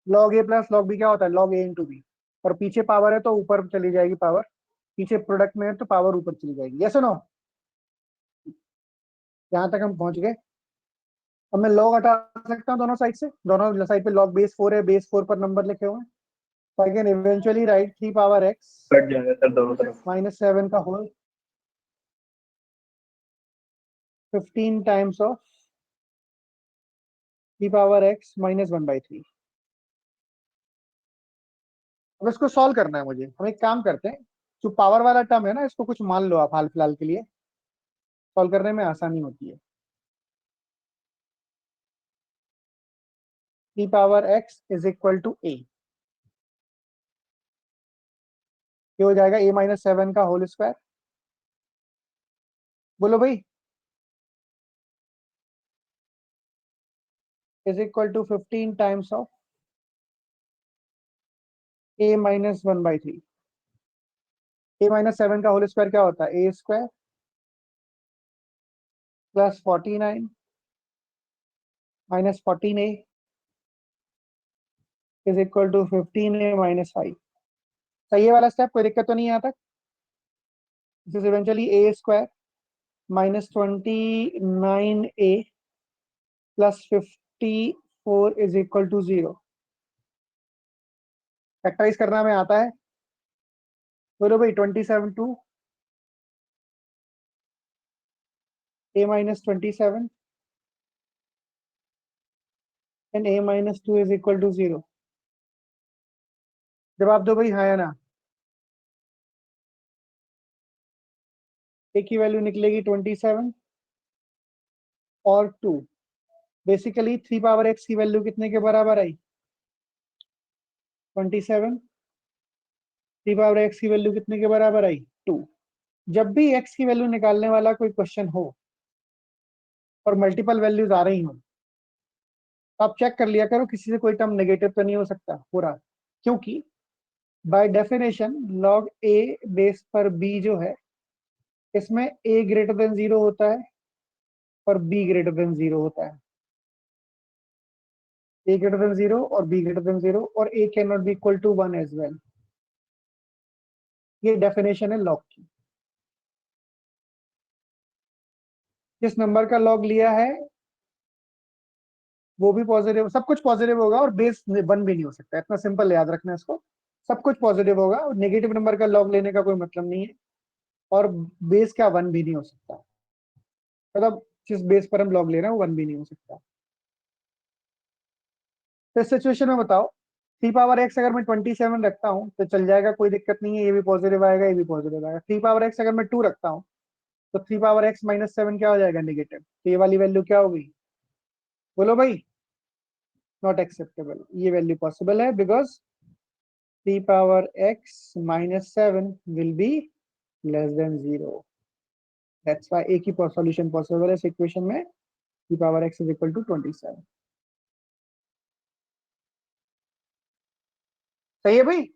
log a plus log b क्या होता है? log a into b. और पीछे पावर है तो ऊपर चली जाएगी पावर, पीछे प्रोडक्ट में है तो पावर ऊपर चली जाएगी। यस और नो? यहाँ तक हम पहुंच गए। अब मैं log हटा सकता हूँ दोनों साइड से। दोनों साइड पे log बेस 4 है, बेस 4 पर नंबर लिखे हुए हैं, तो I can eventually write 3 power x cut जाएगा सर दोनों तरफ। माइनस 7 का whole 15 times of e power x minus 1/3। अब इसको सॉल्व करना है मुझे। हम एक काम करते हैं, जो पावर वाला टर्म है ना, इसको कुछ मान लो आप हाल फिलहाल के लिए, सॉल्व करने में आसानी होती है। e power x is equal to a, ये हो जाएगा a माइनस 7 का होल स्क्वायर। बोलो भाई। Is equal to 15 times of a minus 1/3। a minus 7 का होल स्क्वायर क्या होता है? a square plus 49 minus 14a is equal to 15a minus 5। सही है वाला स्टेप, कोई दिक्कत तो नहीं है यहाँ तक? This is eventually a square minus 29a plus 54 is equal to 0। Factorise करना में आता है? बोलो भाई 27 two a minus 27 and a minus 2 is equal to 0। जवाब दो भाई, हाँ या ना। a की वैल्यू निकलेगी 27 और 2। बेसिकली 3 पावर x की वैल्यू कितने के बराबर आई? 27। 3 पावर x की वैल्यू कितने के बराबर आई? 2। जब भी x की वैल्यू निकालने वाला कोई क्वेश्चन हो और मल्टीपल वैल्यूज आ रही हो, तो आप चेक कर लिया करो किसी से कोई टर्म नेगेटिव तो नहीं हो सकता पूरा, क्योंकि by definition log a base पर b जो है, इसमें a ग्रेटर देन 0 होता है और b ग्रेटर देन 0 होता है। a ग्रेटर देन 0 और b ग्रेटर देन 0 और a can not be equal to 1 as well. ये डेफिनेशन है लॉग की। जिस नंबर का लॉग लिया है वो भी पॉजिटिव, सब कुछ पॉजिटिव होगा और बेस 1 भी नहीं हो सकता। इतना सिंपल याद रखना है इसको। सब कुछ पॉजिटिव होगा और नेगेटिव नंबर का लॉग लेने का कोई मतलब नहीं है, और बेस का 1 भी नहीं हो सकता। मतलब जिस बेस पर हम लॉग ले रहे हैं वो 1 भी नहीं हो सकता। तो इस सिचुएशन में बताओ, 3 पावर x अगर मैं 27 रखता हूँ तो चल जाएगा, कोई दिक्कत नहीं है। ये भी पॉजिटिव आएगा, ये भी पॉजिटिव आएगा। 3 पावर x अगर मैं 2 रखता हूँ तो 3 पावर x माइनस 7 क्या हो जाएगा? नेगेटिव। तो ये वाली वैल्यू क्या होगी? बोलो भाई। Not acceptable. ये वैल्यू पॉसिबल है because 3 power x minus 7 will be less than 0। That's why a की सॉल्यूशन पॉसिबल है इस इक्वेशन में। 3 power x is equal to 27। सही है भाई?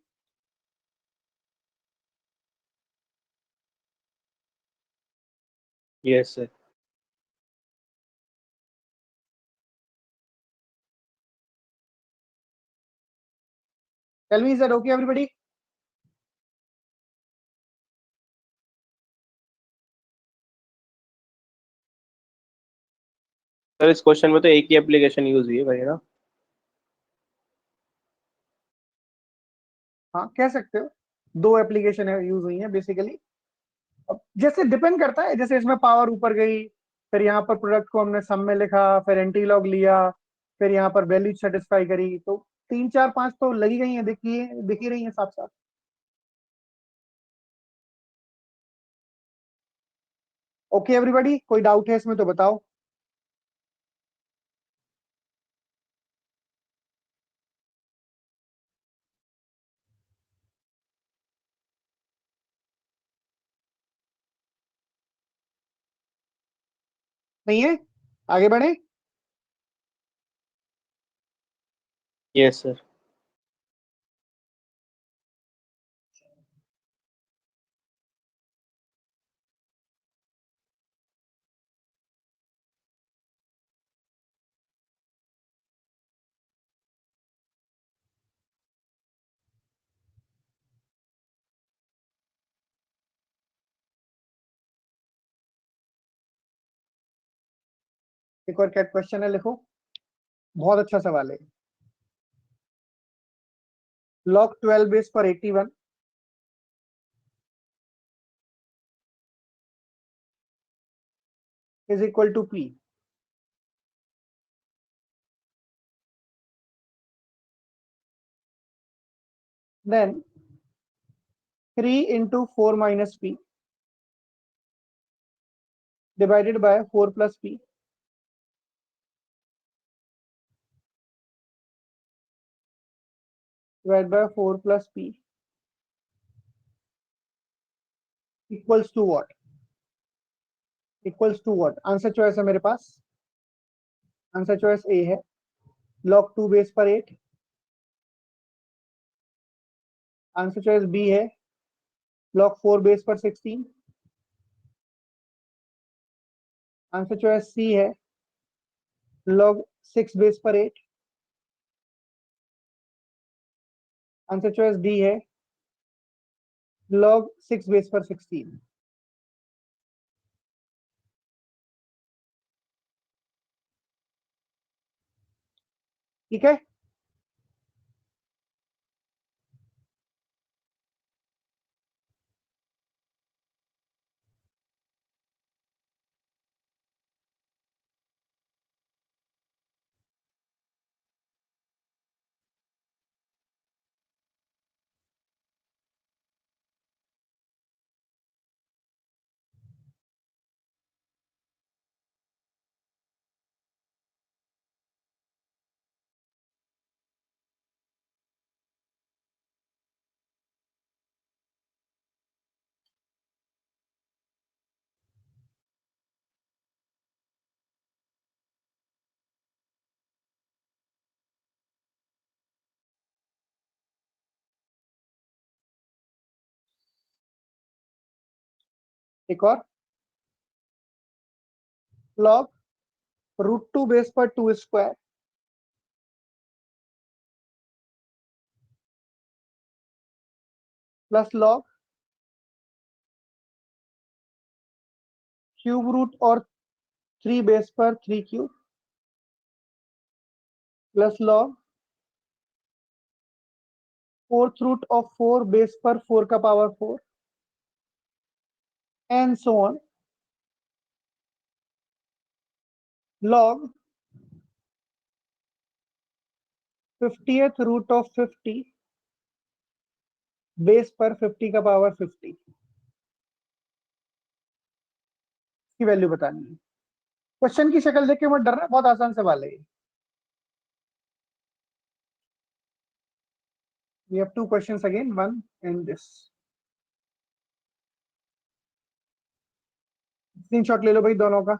Yes sir. Tell me, is that okay everybody? Sir इस क्वेश्चन में तो एक ही एप्लीकेशन यूज हुई है भाई ना? हाँ कह सकते हो, 2 एप्लीकेशन यूज हुई हैं बेसिकली। अब जैसे डिपेंड करता है, जैसे इसमें पावर ऊपर गई, फिर यहाँ पर प्रोडक्ट को हमने सम में लिखा, फिर एंटी लॉग लिया, फिर यहाँ पर वैल्यू सेटिस्फाई करी, तो 3 4 5 तो लगी गई हैं, दिख ही रही हैं साफ साफ। ओके एवरीबॉडी, कोई डाउट है इसमें तो बताओ। नहीं है? आगे बढ़े। Yes sir. एक और क्या क्वेश्चन है, लिखो। बहुत अच्छा सवाल है। log 12 बेस पर 81 is equal to p। Then 3 into 4 minus p divided by 4 plus p divided by 4 plus p equals to what? Equals to what? Answer choice है मेरे पास। आंसर चॉइस ए है log 2 बेस पर 8। आंसर चॉइस बी है log 4 base पर 16। Answer choice सी है log 6 base पर 8। Answer choice D है log 6 बेस पर 16। ठीक है, एक और log √2 बेस पर 2 square plus log cube root और 3 बेस पर 3 cube plus log fourth root of 4 base पर 4 का power 4 and so on log 50th root of 50 base पर 50 का पावर 50 की वैल्यू बतानी है। क्वेश्चन की शक्ल देख के मत डरना, बहुत आसान सवाल है। We have two questions again, one and this. Screenshot ले लो भाई दोनों का।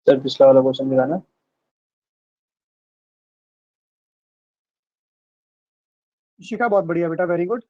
सर पिछला वाला क्वेश्चन दिखाना। शिखा बहुत बढ़िया बेटा, वेरी गुड।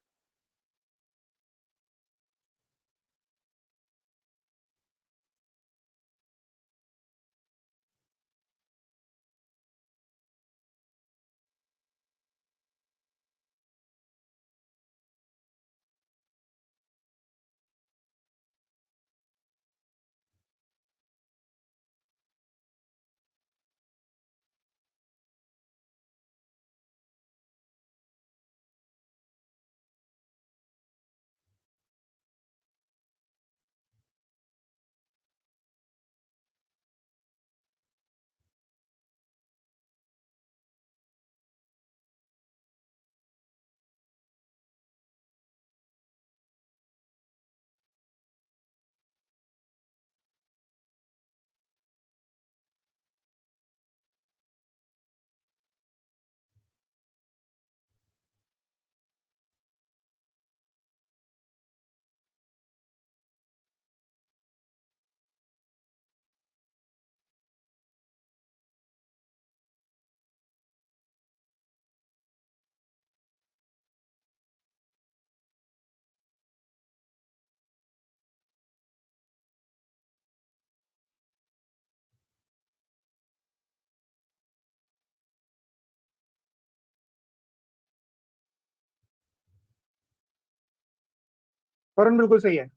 वरुण बिल्कुल सही है।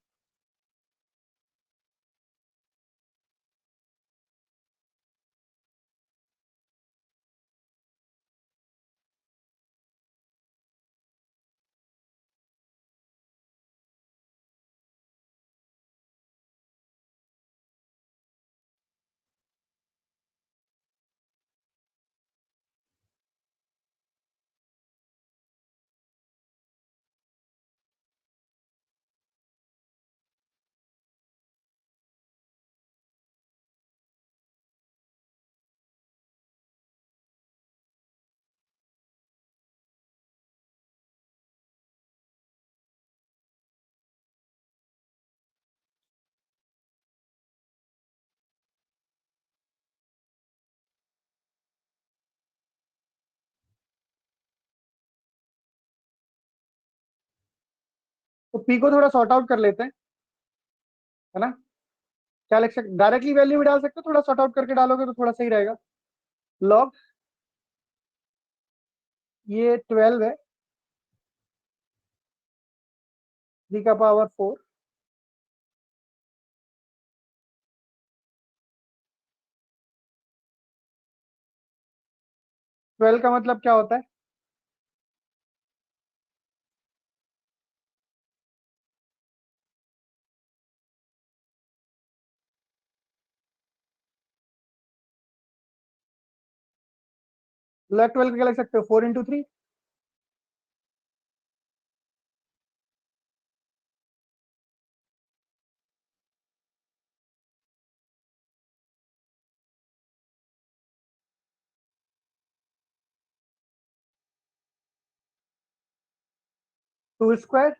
तो पी को थोड़ा सॉर्ट आउट कर लेते हैं, है ना। क्या लिख सकते, डायरेक्टली वैल्यू भी डाल सकते हो, थोड़ा सॉर्ट आउट करके डालोगे तो थोड़ा सही रहेगा। लॉग ये 12 है, b का पावर 4, ट्वेल्व का मतलब क्या होता है? लॉग 12 क्या लिख सकते हो? 4 × 3। टू स्क्वायर,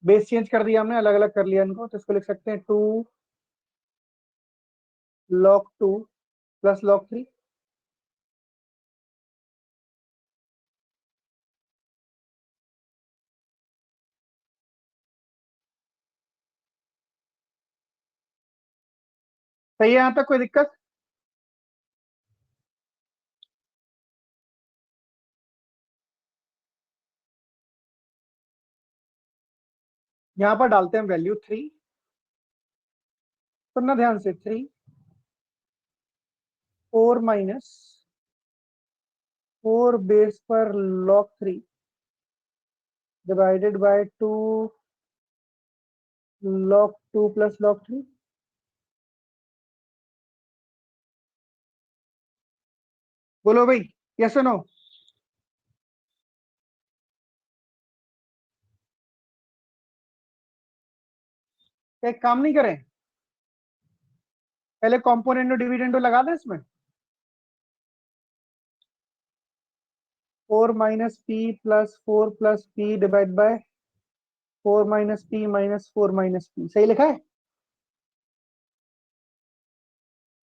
बेस चेंज कर दिया हमने, अलग अलग कर लिया इनको, तो इसको लिख सकते हैं 2 log 2 प्लस log 3। सही है यहाँ तक, कोई दिक्कत? यहाँ पर डालते हैं वैल्यू 3, सुनना ध्यान से, 4 माइनस 4 बेस पर log 3 divided by 2 log 2 plus log 3। बोलो भाई, यस और नो? एक काम नहीं करें, पहले कॉम्पोनेंटो डिविडेंडो लगा दें इसमें। 4 minus P plus 4 plus P divide by 4 minus P minus 4 minus P, सही लिखा है?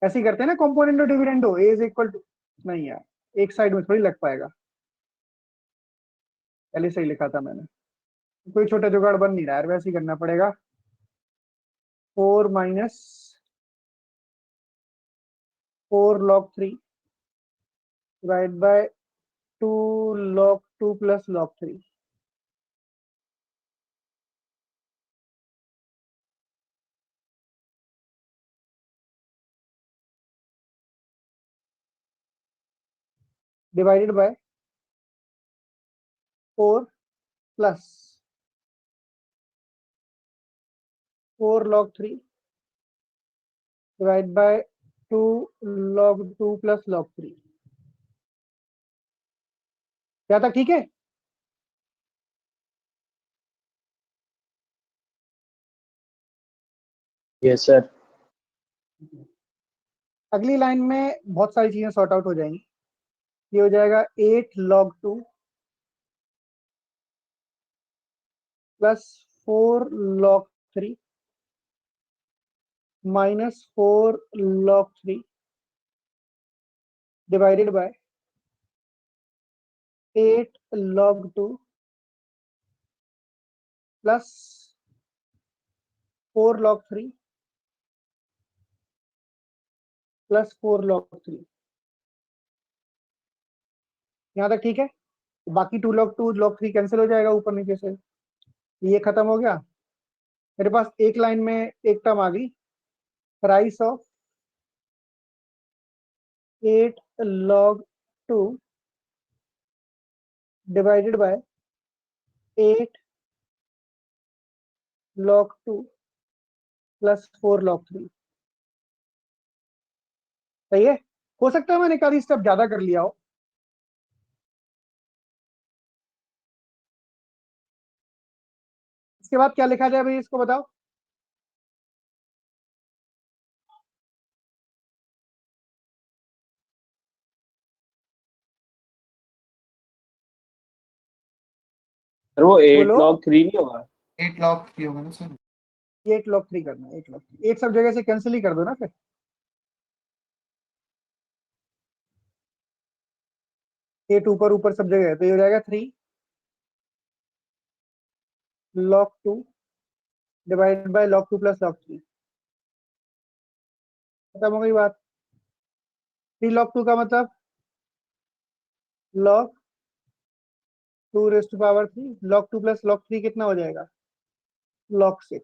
ऐसे ही करते हैं ना componendo dividendo, A is equal to, नहीं यार, एक साइड में थोड़ी लग पाएगा, पहले सही लिखा था मैंने। कोई छोटा जुगाड़ बन नहीं रहा है, वैसे ही करना पड़ेगा। 4 minus 4 log 3 divide by 2 log 2 plus log 3। Divided by 4 plus 4 log 3 divide by 2 log 2 plus log 3। क्या था, ठीक है? Yes sir. अगली लाइन में बहुत सारी चीजें सॉर्ट आउट हो जाएंगी। ये हो जाएगा 8 log 2 plus 4 log 3 minus 4 log 3 divided by 8 log 2 plus 4 log 3 plus 4 log 3। यहाँ तक ठीक है। बाकी 2 log 2 log 3 कैंसिल हो जाएगा ऊपर नीचे से, ये खत्म हो गया। मेरे पास एक लाइन में एक टर्म आ गई, rice of 8 log 2 divided by 8 log 2 plus 4 log 3। सही है। हो सकता है मैंने एक आधी स्टेप ज्यादा कर लिया हो। इसके बाद क्या लिखा जाए भाई, इसको बताओ। सर वो 8 बोलो। log 3 नहीं होगा? 8 log 3 होगा ना सर? 8 log 3 करना है, 8 log 3, 8 सब जगह से कैंसिल ही कर दो ना फिर। 8 ऊपर ऊपर सब जगह है, तो ये हो जाएगा 3 log 2 divided by log 2 plus log 3। खत्म हो गई बात। 3 log 2 का मतलब log 2 raise to power 3, log 2 plus log 3 कितना हो जाएगा, log 6।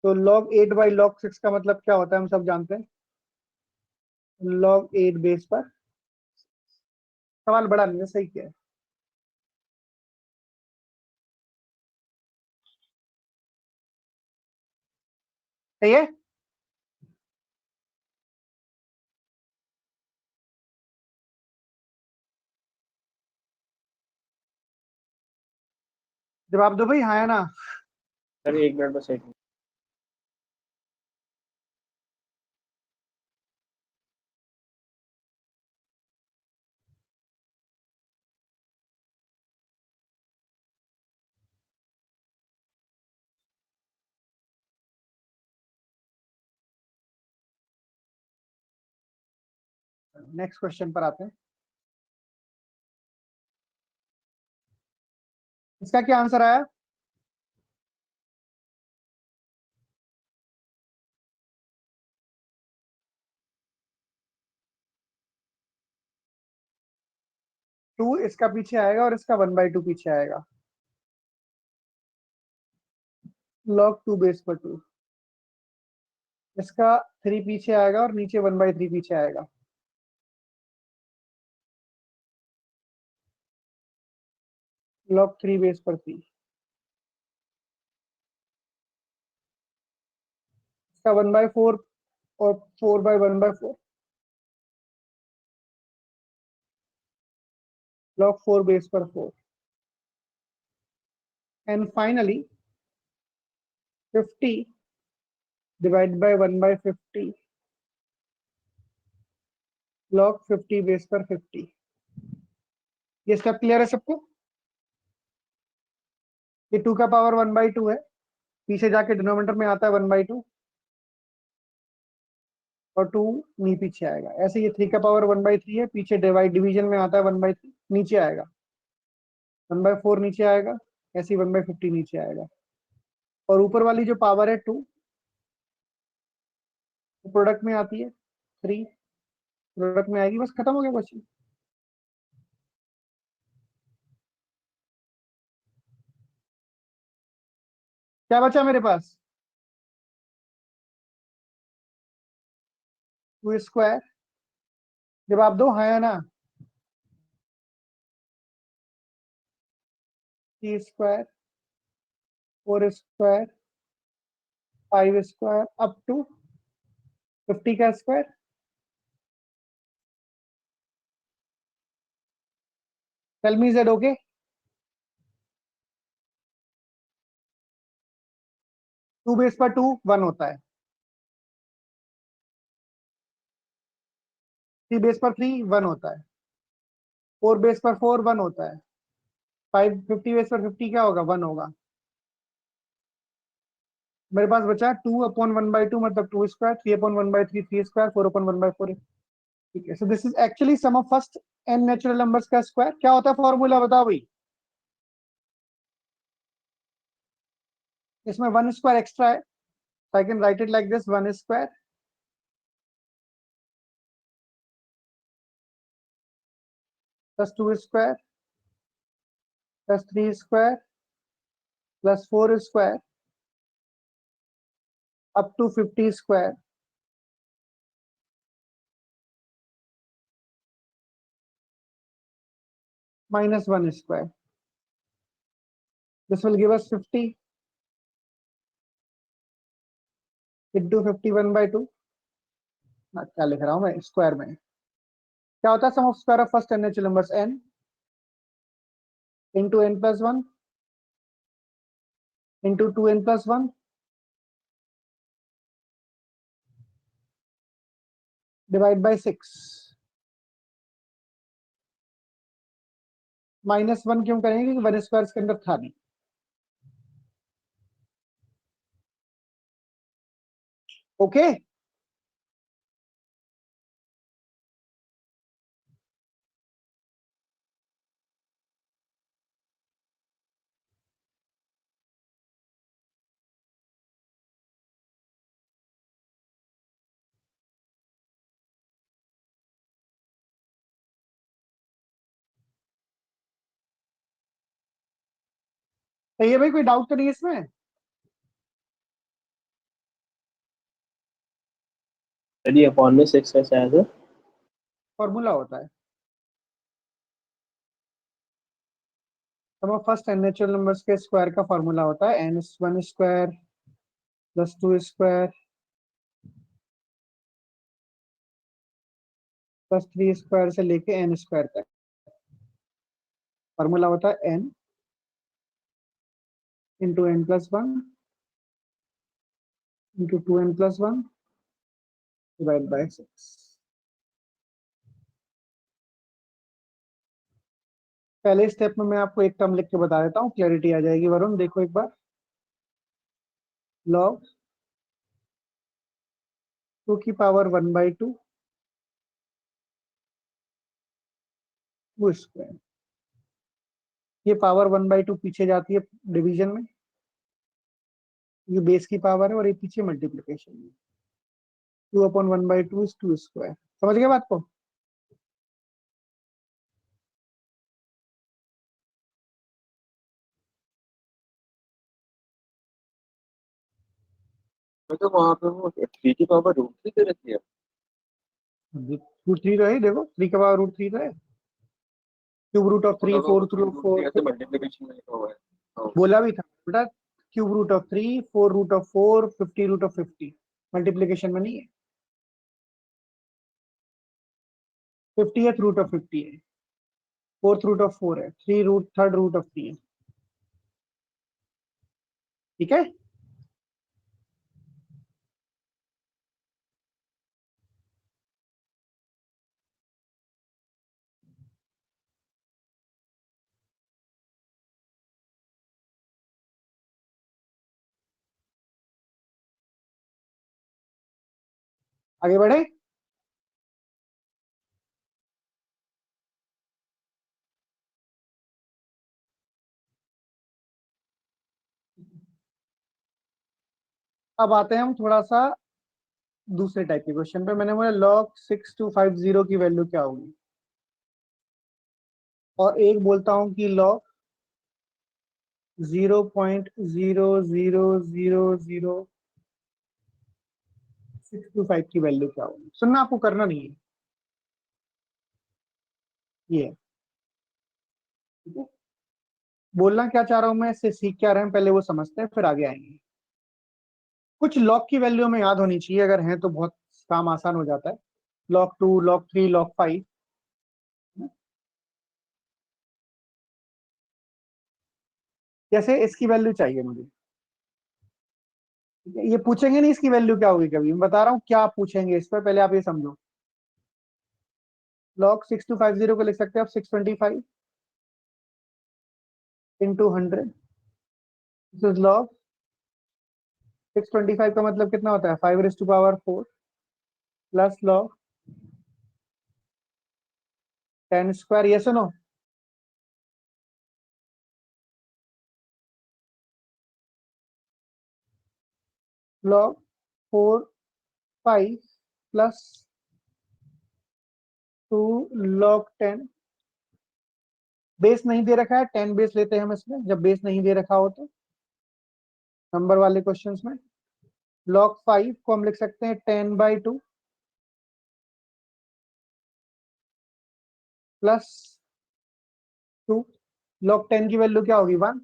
तो log 8 बाई log 6 का मतलब क्या होता है, हम सब जानते हैं, log 8 बेस पर। सवाल बड़ा नहीं है, सही क्या है। सही है। जवाब दो भाई, हाँ या ना। सर 1 मिनट बस, 1 मिनट। नेक्स्ट क्वेश्चन पर आते हैं। इसका क्या आंसर आया, टू इसका पीछे आएगा और इसका 1/2 पीछे आएगा, log 2 बेस पर 2। इसका 3 पीछे आएगा और नीचे 1/3 पीछे आएगा, log 3 बेस पर 3। इसका 1/4 और 4/1/4, log 4 बेस पर 4। And finally 50 divide by 1/50, log 50 base पर 50। ये स्टेप क्लियर है सबको। ये 2 का पावर 1/2 है, पीछे जाके डिनोमिनेटर में आता है 1/2 और 2 नी पीछे आएगा। ऐसे ये 3 का पावर 1/3 है, पीछे डिवाइड डिवीजन में आता है 1/3, नीचे आएगा 1/4 नीचे आएगा, ऐसे ही 1/50 नीचे आएगा। और ऊपर वाली जो पावर है 2 प्रोडक्ट में आती है, 3 प्रोडक्ट में आएगी। बस खत्म हो गया क्वेश्चन। क्या बचा मेरे पास, 2 स्क्वायर। जवाब दो, हाँ या ना। 3 square, 4 square, 5 square up to 50 का square. Tell me, is it okay? Two base पर 2 1 होता है, 3 बेस पर 3 1 होता है, 4 बेस पर 4 1 होता है, 50 बेस पर 50 क्या होगा, 1 होगा। मेरे पास बचा 2/1/2 मतलब 2 स्क्वायर, 3/1/3 3 स्क्वायर, 4/1/4। ठीक है। So this is actually sum of first n natural numbers का स्क्वायर। क्या होता है फॉर्मूला, बताओ भाई। इसमें 1 स्क्वायर एक्स्ट्रा है, I can write it like this, 1 square plus 2 square plus 3 square plus 4 square up to 50 square minus 1 square. This will give us 50 into 51 by 2. क्या लिख रहा हूं मैं स्क्वायर में? क्या होता है sum of square of first n natural numbers n into n plus 1 into 2n plus 1 divide by 6. Minus 1 क्यों करेंगे? क्योंकि 1 स्क्वायर के अंदर था नहीं. ओके तो ये भाई कोई डाउट तो नहीं है इसमें? यदि अपॉन में 6 कैसे आया था? फॉर्मूला होता है sum of first n natural numbers के स्क्वायर का फॉर्मूला होता है n1 square plus 2 square plus 3 square से लेके n स्क्वायर तक. फॉर्मूला होता है n into n plus 1 into 2n plus 1 divided by 6. पहले स्टेप में मैं आपको एक टर्म लिख के बता देता हूँ, क्लैरिटी आ जाएगी. वरुण देखो एक बार, log 2 की पावर 1 by 2 स्क्वायर. ये पावर 1 by 2 पीछे जाती है डिवीजन में, ये बेस की पावर है, और ये पीछे मल्टीप्लिकेशन में. 2/1/2 is 2 स्क्वायर. समझ गए बात को? तो वहां पे वो 3 की पावर रूट 3 दे रखी है. रूट 3 तो है, देखो 3 का पावर रूट 3 तो है. Cube root of 3 4 root of 4 ऐसे मल्टीप्लिकेशन में लिखा हुआ है. हाँ. बोला भी था बेटा, cube root of 3 4 root of 4 50 root of 50. Multiplication में नहीं है. 50th रूट ऑफ 50 है, 4th रूट ऑफ 4 है, 3 रूट 3rd रूट ऑफ 3 है. ठीक है. आगे बढ़े. अब आते हैं हम थोड़ा सा दूसरे टाइप के क्वेश्चन पे. मैंने बोला log 6250 की वैल्यू क्या होगी, और एक बोलता हूं कि log 0.0000625 की वैल्यू क्या होगी. सुनना, आपको करना नहीं है ये. ठीक है. बोलना क्या चाह रहा हूं मैं, इससे सीख क्या रहे हैं पहले वो समझते हैं, फिर आगे आएंगे. कुछ लॉग की वैल्यू में याद होनी चाहिए, अगर हैं तो बहुत काम आसान हो जाता है. log 2 log 3 log 5. जैसे इसकी वैल्यू चाहिए मुझे. ठीक है? ये पूछेंगे नहीं इसकी वैल्यू क्या होगी कभी, मैं बता रहा हूँ क्या पूछेंगे इस पर, पहले आप ये समझो. log 6250 को लिख सकते हैं आप 625 into 100. दिस इज log 625 का मतलब कितना होता है 5⁴ प्लस log 10 स्क्वायर. ये सुनो, log 4 5 प्लस 2 log 10 बेस नहीं दे रखा है 10 बेस लेते हैं हम इसमें, जब बेस नहीं दे रखा हो तो नंबर वाले क्वेश्चंस में log 5 को हम लिख सकते हैं 10/2 प्लस 2। log 10 की वैल्यू क्या होगी 1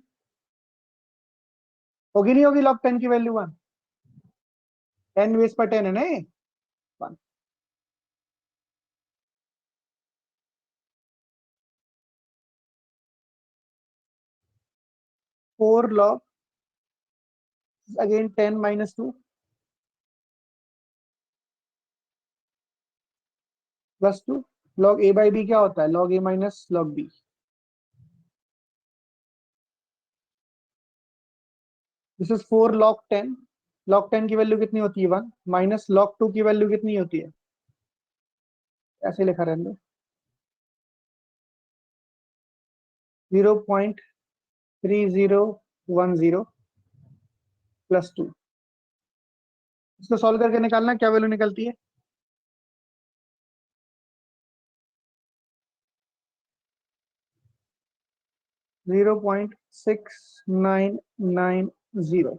होगी, नहीं होगी log 10 की वैल्यू 1? 10 बेस पर 10 है ना 1। Four log again 10 - 2 plus 2 log a/b क्या होता है log a - log b। This is 4 log 10। log 10 की वैल्यू कितनी होती है 1 माइनस log 2 की वैल्यू कितनी होती है, ऐसे लिखा रहने दो 0.3010 प्लस 2। इसको सॉल्व करके निकालना क्या वैल्यू निकलती है, जीरो पॉइंट 6990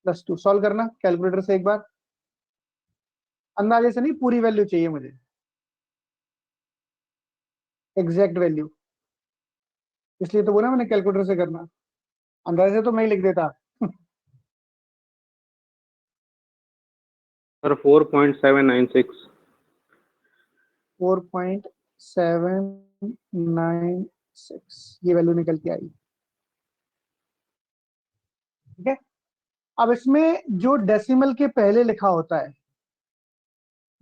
प्लस 2। सॉल्व करना कैलकुलेटर से एक बार, अंदाजे से नहीं, पूरी वैल्यू चाहिए मुझे, एग्जैक्ट वैल्यू, इसलिए तो बोला मैंने कैलकुलेटर से करना, अंदाजे से तो मैं ही लिख देता। सर 4.796। 4.796 ये वैल्यू निकल के आई। ठीक है, अब इसमें जो डेसिमल के पहले लिखा होता है,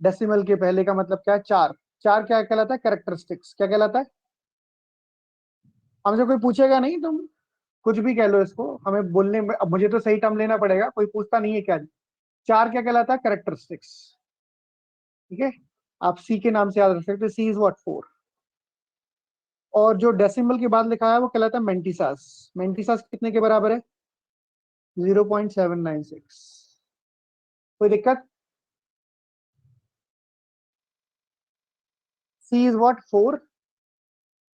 डेसिमल के पहले का मतलब क्या है, चार। चार क्या कहलाता है, कैरेक्टरिस्टिक्स। क्या कहलाता है, हमसे कोई पूछेगा नहीं, तुम कुछ भी कह लो इसको, हमें बोलने में अब मुझे तो सही टर्म लेना पड़ेगा, कोई पूछता नहीं है क्या। चार क्या कहलाता है, कैरेक्टरिस्टिक्स। ठीक है, आप सी के नाम से याद रख सकते हो, सी इज व्हाट 4। और जो डेसिमल के बाद लिखा है वो कहलाता है मेंटिसास। मेंटिसास कितने के बराबर है, 0.796। कोई दिक्कत, C is what 4,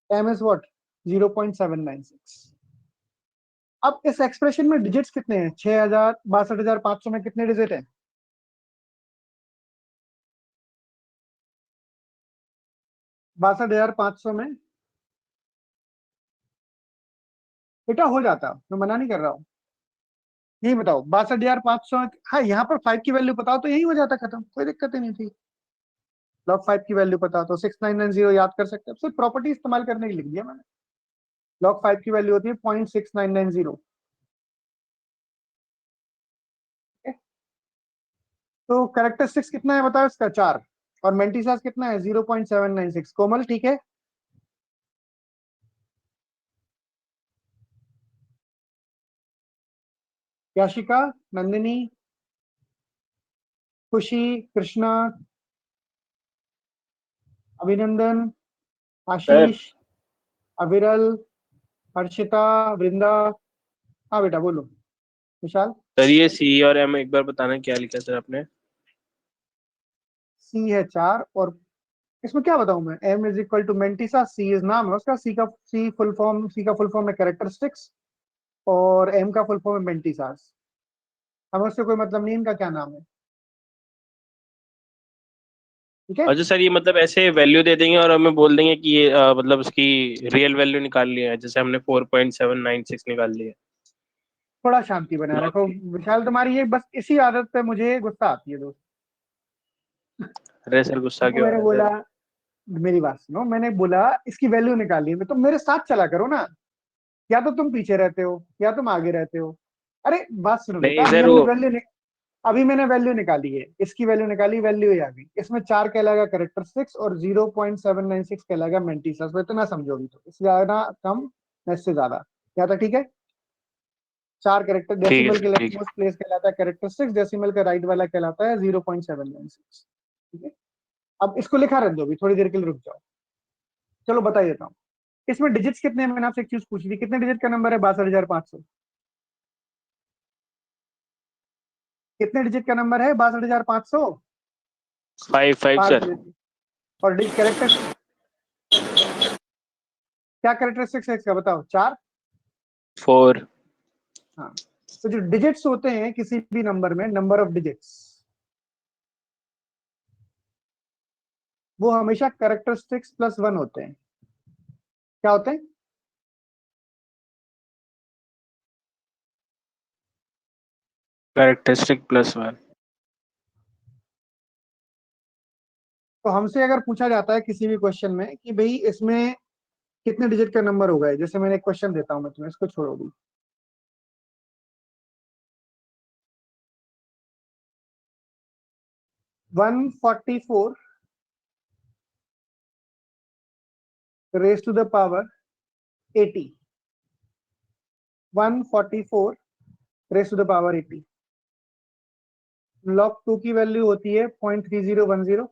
M is what 0.796। अब इस एक्सप्रेशन में डिजिट्स कितने हैं, 6000 62,500 में कितने डिजिट हैं, 62,500 में बेटा हो जाता, मैं मना नहीं कर रहा हूँ। यही बताओ 62,500, हाँ यहाँ पर 5 की वैल्यू बताओ तो यही हो जाता खत्म, कोई दिक्कत ही नहीं थी। log 5 की वैल्यू पता तो 6990 याद कर सकते हैं, सिर्फ प्रॉपर्टी इस्तेमाल करने के लिख दिया मैंने। log 5 की वैल्यू होती है 0.6990। तो कैरेक्टरिस्टिक्स कितना है बताओ इसका, 4। और मेंटिसास कितना है 0.796। कोमल ठीक है, याशिका, नंदिनी, खुशी, कृष्णा, अभिनंदन, आशीष, अविरल, हर्षिता, वृंदा। हाँ बेटा बोलो, विशाल। सर ये सी और एम एक बार बताना क्या लिखा सर आपने। सी है 4, और इसमें क्या बताऊं मैं, m is equal to mantissa, c is नाम है उसका, सी फुल फॉर्म, सी का फुल फॉर्म है कैरेक्टरिस्टिक्स, और m का फुल फॉर्म है मेंटिसास। हमें उससे कोई मतलब नहीं इनका क्या नाम है। ठीक है, अच्छा सर ये मतलब ऐसे वैल्यू दे देंगे और हमें बोल देंगे कि ये मतलब उसकी रियल वैल्यू निकाल लिया है, जैसे हमने 4.796 निकाल लिया है। थोड़ा शांति बनाए लॉग रखो की। विशाल, तुम्हारी ये बस इसी आदत पे मुझे गुस्सा आती है दोस्त। अरे सर गुस्सा तो क्यों आ मैंने रहा है बोला, सर। मेरी बात सुनो, मैंने बोला इसकी वैल्यू निकाली है, तो मेरे साथ चला करो ना, या तो तुम पीछे रहते हो या तुम आगे रहते हो। अरे बात सुनो बेटा, नहीं अभी सर हमने वो वैल्यू, अभी मैंने वैल्यू निकाली है, इसकी वैल्यू निकाली, वैल्यू ही आ गई। इसमें 4 कहलाएगा कैरेक्टरिस्टिक्स और 0.796 कहलाएगा मेंटिसस। तो इतना समझोगी तो, इससे ज्यादा कम न इससे ज्यादा, या तो ठीक है। 4 कैरेक्टर, ठीक है डेसिमल सर के ठीक है। लेफ्टमोस्ट प्लेस कहलाता है कैरेक्टरिस्टिक्स, डेसिमल का राइट वाला कहलाता है 0.796। ठीक है, अब इसको लिखा रख दो, अभी थोड़ी देर के लिए रुक जाओ। चलो बता ही देता हूँ, इसमें डिजिट्स कितने हैं, मैंने आपसे एक चीज पूछी थी, कितने डिजिट का नंबर है 62,500, कितने डिजिट का नंबर है 62,500? 5 5 5 सर। डिजिट। और कैरेक्टर क्या कैरेक्टरिस्टिक्स है इसका बताओ? 4। 4। हाँ, तो जो डिजिट्स होते हैं किसी भी नंबर में, नंबर ऑफ डिजिट्स, वो हमेशा कैरेक्टरिस्टिक्स प्लस 1 होते हैं। क्या होते हैं? कैरेक्टरिस्टिक +1। तो हमसे अगर पूछा जाता है किसी भी क्वेश्चन में कि भाई इसमें कितने डिजिट का नंबर होगा, जैसे मैंने एक क्वेश्चन देता हूं मैं तुम्हें, इसको छोड़ो भी। 144 raise to the power 80। 144 raise to the power 80। log 2 की वैल्यू होती है 0.3010।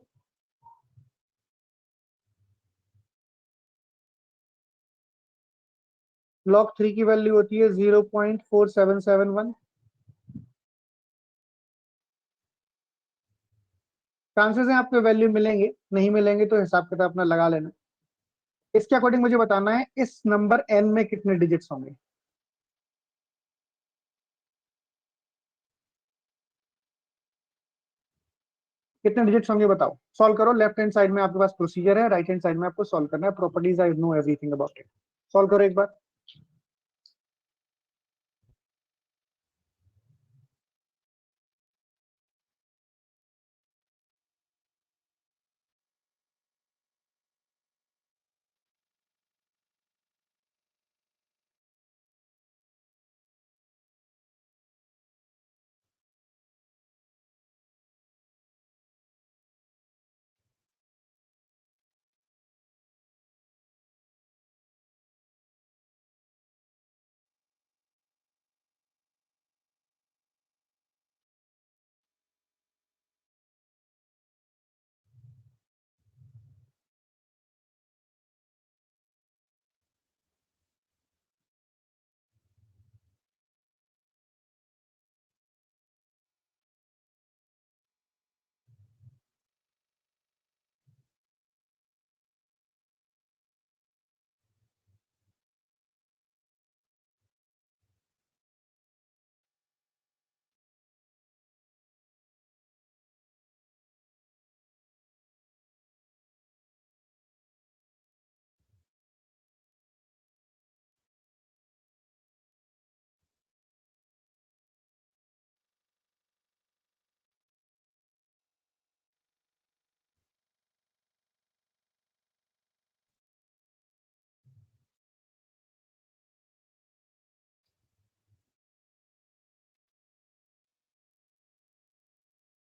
log 3 की वैल्यू होती है 0.4771। चांसेस हैं आपको वैल्यू मिलेंगे, नहीं मिलेंगे तो हिसाब किताब अपना लगा लेना। इसके अकॉर्डिंग मुझे बताना है इस नंबर n में कितने डिजिट्स होंगे। कितने डिजिट्स होंगे बताओ, सॉल्व करो। लेफ्ट हैंड साइड में आपके पास प्रोसीजर है, राइट हैंड साइड में आपको सॉल्व करना है। Properties I know everything about it. Solve करो एक बार।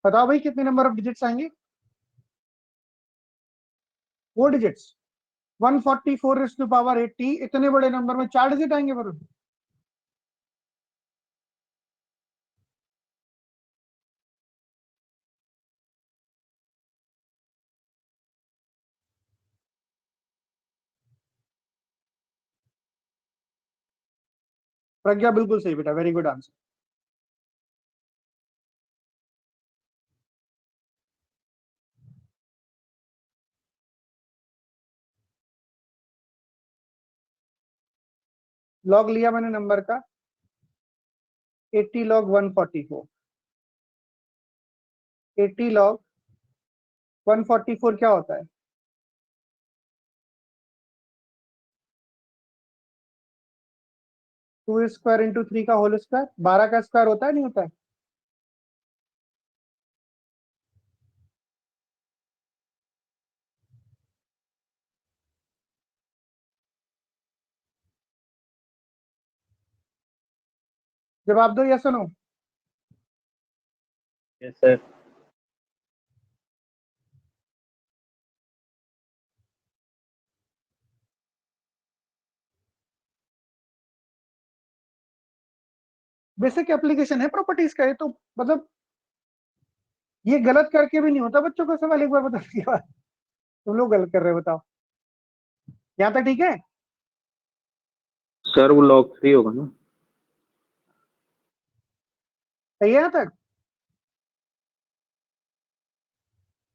बताओ भाई कितने नंबर ऑफ डिजिट्स आएंगे? 4 डिजिट्स। 144 रेज़ टू पावर 80, इतने बड़े नंबर में 4 डिजिट आएंगे। पर प्रज्ञा बिल्कुल सही बेटा, वेरी गुड आंसर। लॉग लिया मैंने नंबर का 80 log 144। 80 log 144 क्या होता है? 2 स्क्वायर इंटू 3 का होल स्क्वायर। 12 का स्क्वायर होता है नहीं होता है? जवाब दो, यस और no. Yes sir. Basic application है प्रॉपर्टीज का ये तो, मतलब ये गलत करके भी नहीं होता बच्चों को सवाल एक बार बताने के बाद। तुम लोग गलत कर रहे हो, बताओ। यहाँ तक ठीक है? सर वो log 3 होगा ना? सही है यहाँ तक?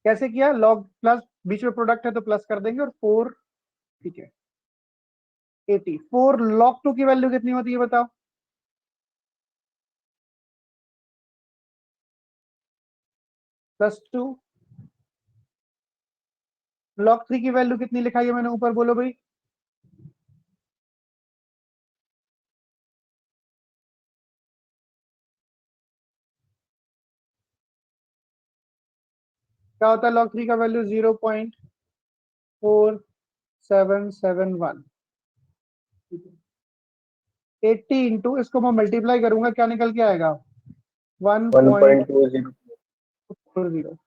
कैसे किया? लॉग प्लस, बीच में प्रोडक्ट है तो प्लस कर देंगे, और 4, ठीक है। 80 4 log 2 की वैल्यू कितनी होती है बताओ? +2 log 3 की वैल्यू कितनी लिखाई है मैंने ऊपर, बोलो भाई? क्या होता है log 3 का वैल्यू? 0.4771। 80 इंटू, इसको मैं मल्टीप्लाई करूंगा, क्या निकल के आएगा? 1.40 1.20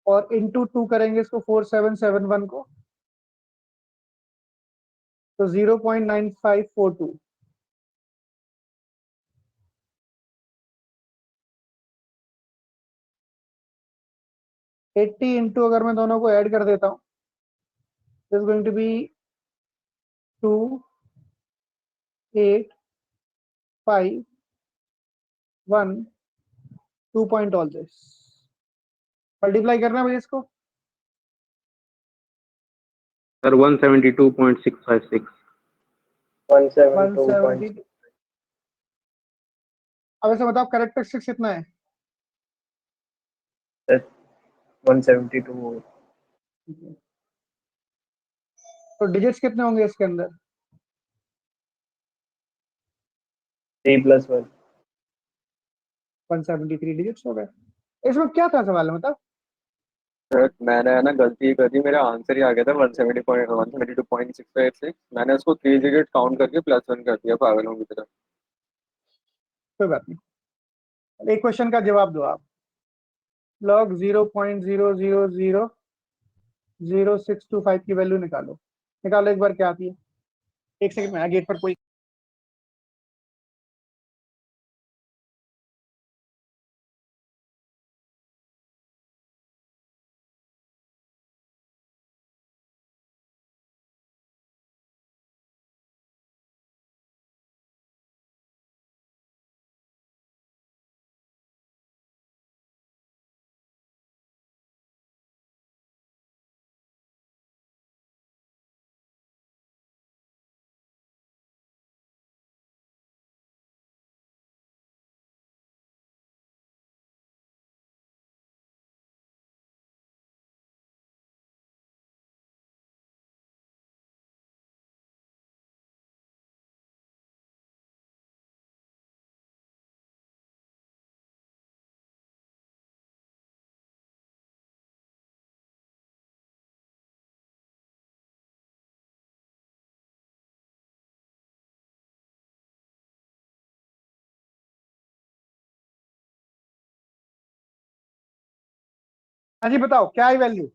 और इंटू 2 करेंगे इसको 4771 को, तो 0.9542। एट्टी इंटू, अगर मैं दोनों को ऐड कर देता हूँ, is going to be 2 8 5 1 2 point all this, multiply करना है भाई इसको। सर 172.656। 172. 170। अब ऐसे बताओ कैरेक्टरिस्टिक्स कितना है? 172. तो डिजिट्स कितने होंगे इसके अंदर? 3 + 1. 173 डिजिट्स हो गए। इसमें क्या था सवाल है मतलब? सर मैंने है ना गलती कर दी, मेरा आंसर ही आ गया था 172.656। मैंने उसको 3 डिजिट काउंट करके +1 कर दिया पागलों की तरह। कोई बात नहीं, एक क्वेश्चन का जवाब दो आप। लॉग 0.00000625 की वैल्यू निकालो। निकालो एक बार, क्या आती है? एक सेकंड में, गेट पर कोई। हाँ जी बताओ, क्या है वैल्यू?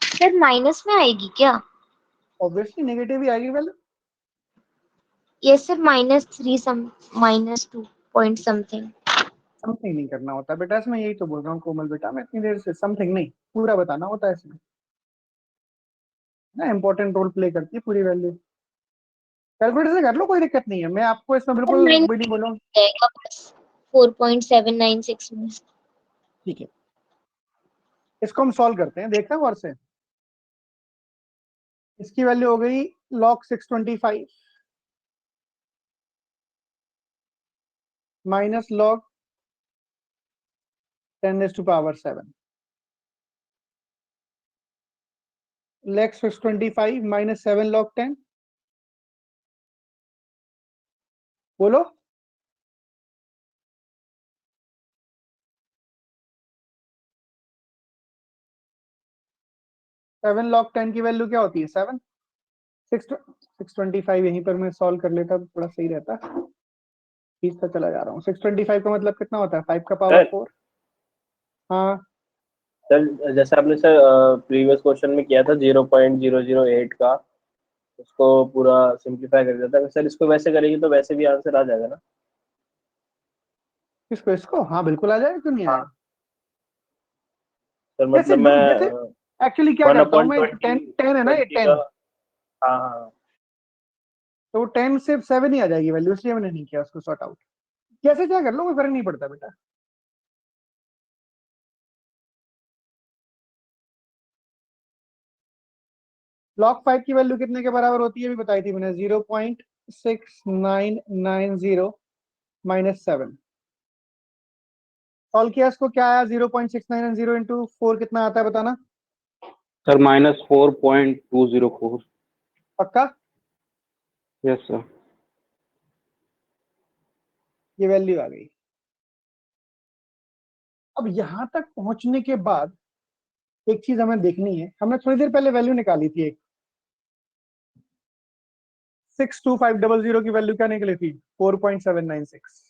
सर माइनस में आएगी क्या? ऑब्वियसली नेगेटिव ही आएगी वैल्यू। यस सर, -3 सम, -2 पॉइंट समथिंग। समथिंग नहीं करना होता बेटा इसमें, यही तो बोल रहा हूँ कोमल बेटा, मैं इतनी देर से समथिंग नहीं, पूरा बताना होता है इसमें ना, इंपॉर्टेंट रोल प्ले करती है पूरी वैल्यू। कैलकुलेटर से कर लो, कोई दिक्कत नहीं है, मैं आपको इसमें बिल्कुल भी नहीं बोलूँ। 4.796 में। ठीक है, इसको हम सॉल्व करते हैं, देखते हैं गौर से। इसकी वैल्यू हो गई log 625 minus log 10⁻⁷। log 625 minus 7 log 10, बोलो। 7 log 10 की वैल्यू क्या होती है? 7। 625 यहीं पर मैं सॉल्व कर लेता तो थोड़ा सही रहता, खींचता चला जा रहा हूँ। 625 का मतलब कितना होता है? 5 का पावर सर 4। हाँ सर जैसे आपने सर प्रीवियस क्वेश्चन में किया था 0.008 का, उसको पूरा सिंप्लीफाई कर दिया था सर, इसको वैसे करेंगे तो वैसे भी आंसर आ जाएगा ना? इसको इसको हाँ बिल्कुल आ जाएगा, क्यों नहीं आएगा? सर जैसे मतलब मैं जैसे एक्चुअली क्या वन करता हूँ अपॉइंट मैं, 10 ट्वेंटी 10 है ना, ये ट्वेंटी का। 10। हाँ हाँ तो 10 से 7 ही आ जाएगी वैल्यू, इसलिए मैंने नहीं किया उसको सॉर्ट आउट। कैसे क्या कर लो, कोई फर्क नहीं पड़ता बेटा। log 5 की वैल्यू कितने के बराबर होती है अभी बताई थी मैंने, 0.6990 माइनस 7। सॉल्व किया इसको, क्या आया 0.6990 इंटू 4 कितना आता है बताना। सर -4.204। पक्का? Yes sir. ये वैल्यू आ गई। अब यहां तक पहुंचने के बाद एक चीज हमें देखनी है, हमने थोड़ी देर पहले वैल्यू निकाली थी एक 62500 की वैल्यू क्या निकली थी 4.796।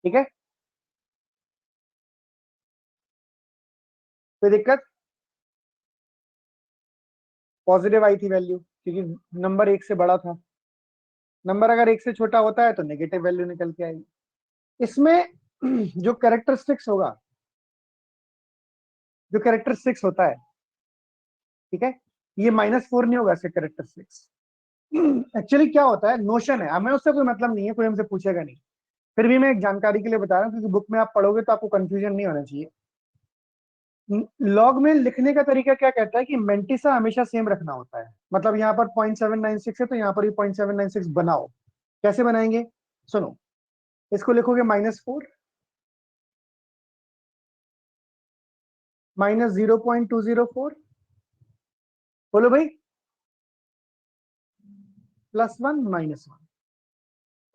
ठीक है, कोई दिक्कत? पॉजिटिव आई थी वैल्यू क्योंकि नंबर एक से बड़ा था। नंबर अगर एक से छोटा होता है तो नेगेटिव वैल्यू निकल के आएगी। इसमें जो कैरेक्टरिस्टिक्स होगा, जो कैरेक्टरिस्टिक्स होता है, ठीक है, ये -4 नहीं होगा इसके कैरेक्टरिस्टिक्स। एक्चुअली क्या होता है, नोशन है, हमें उससे कोई मतलब नहीं है, कोई हमसे पूछेगा नहीं, फिर भी मैं एक जानकारी के लिए बता रहा हूँ क्योंकि बुक में आप पढ़ोगे तो आपको कंफ्यूजन नहीं होना चाहिए। लॉग में लिखने का तरीका क्या कहता है कि मेंटिसा हमेशा सेम रखना होता है। मतलब यहाँ पर 0.796 है तो यहाँ पर भी 0.796 बनाओ। कैसे बनाएंगे, सुनो, इसको लिखोगे -4 माइनस 0.204, बोलो भाई, +1 -1।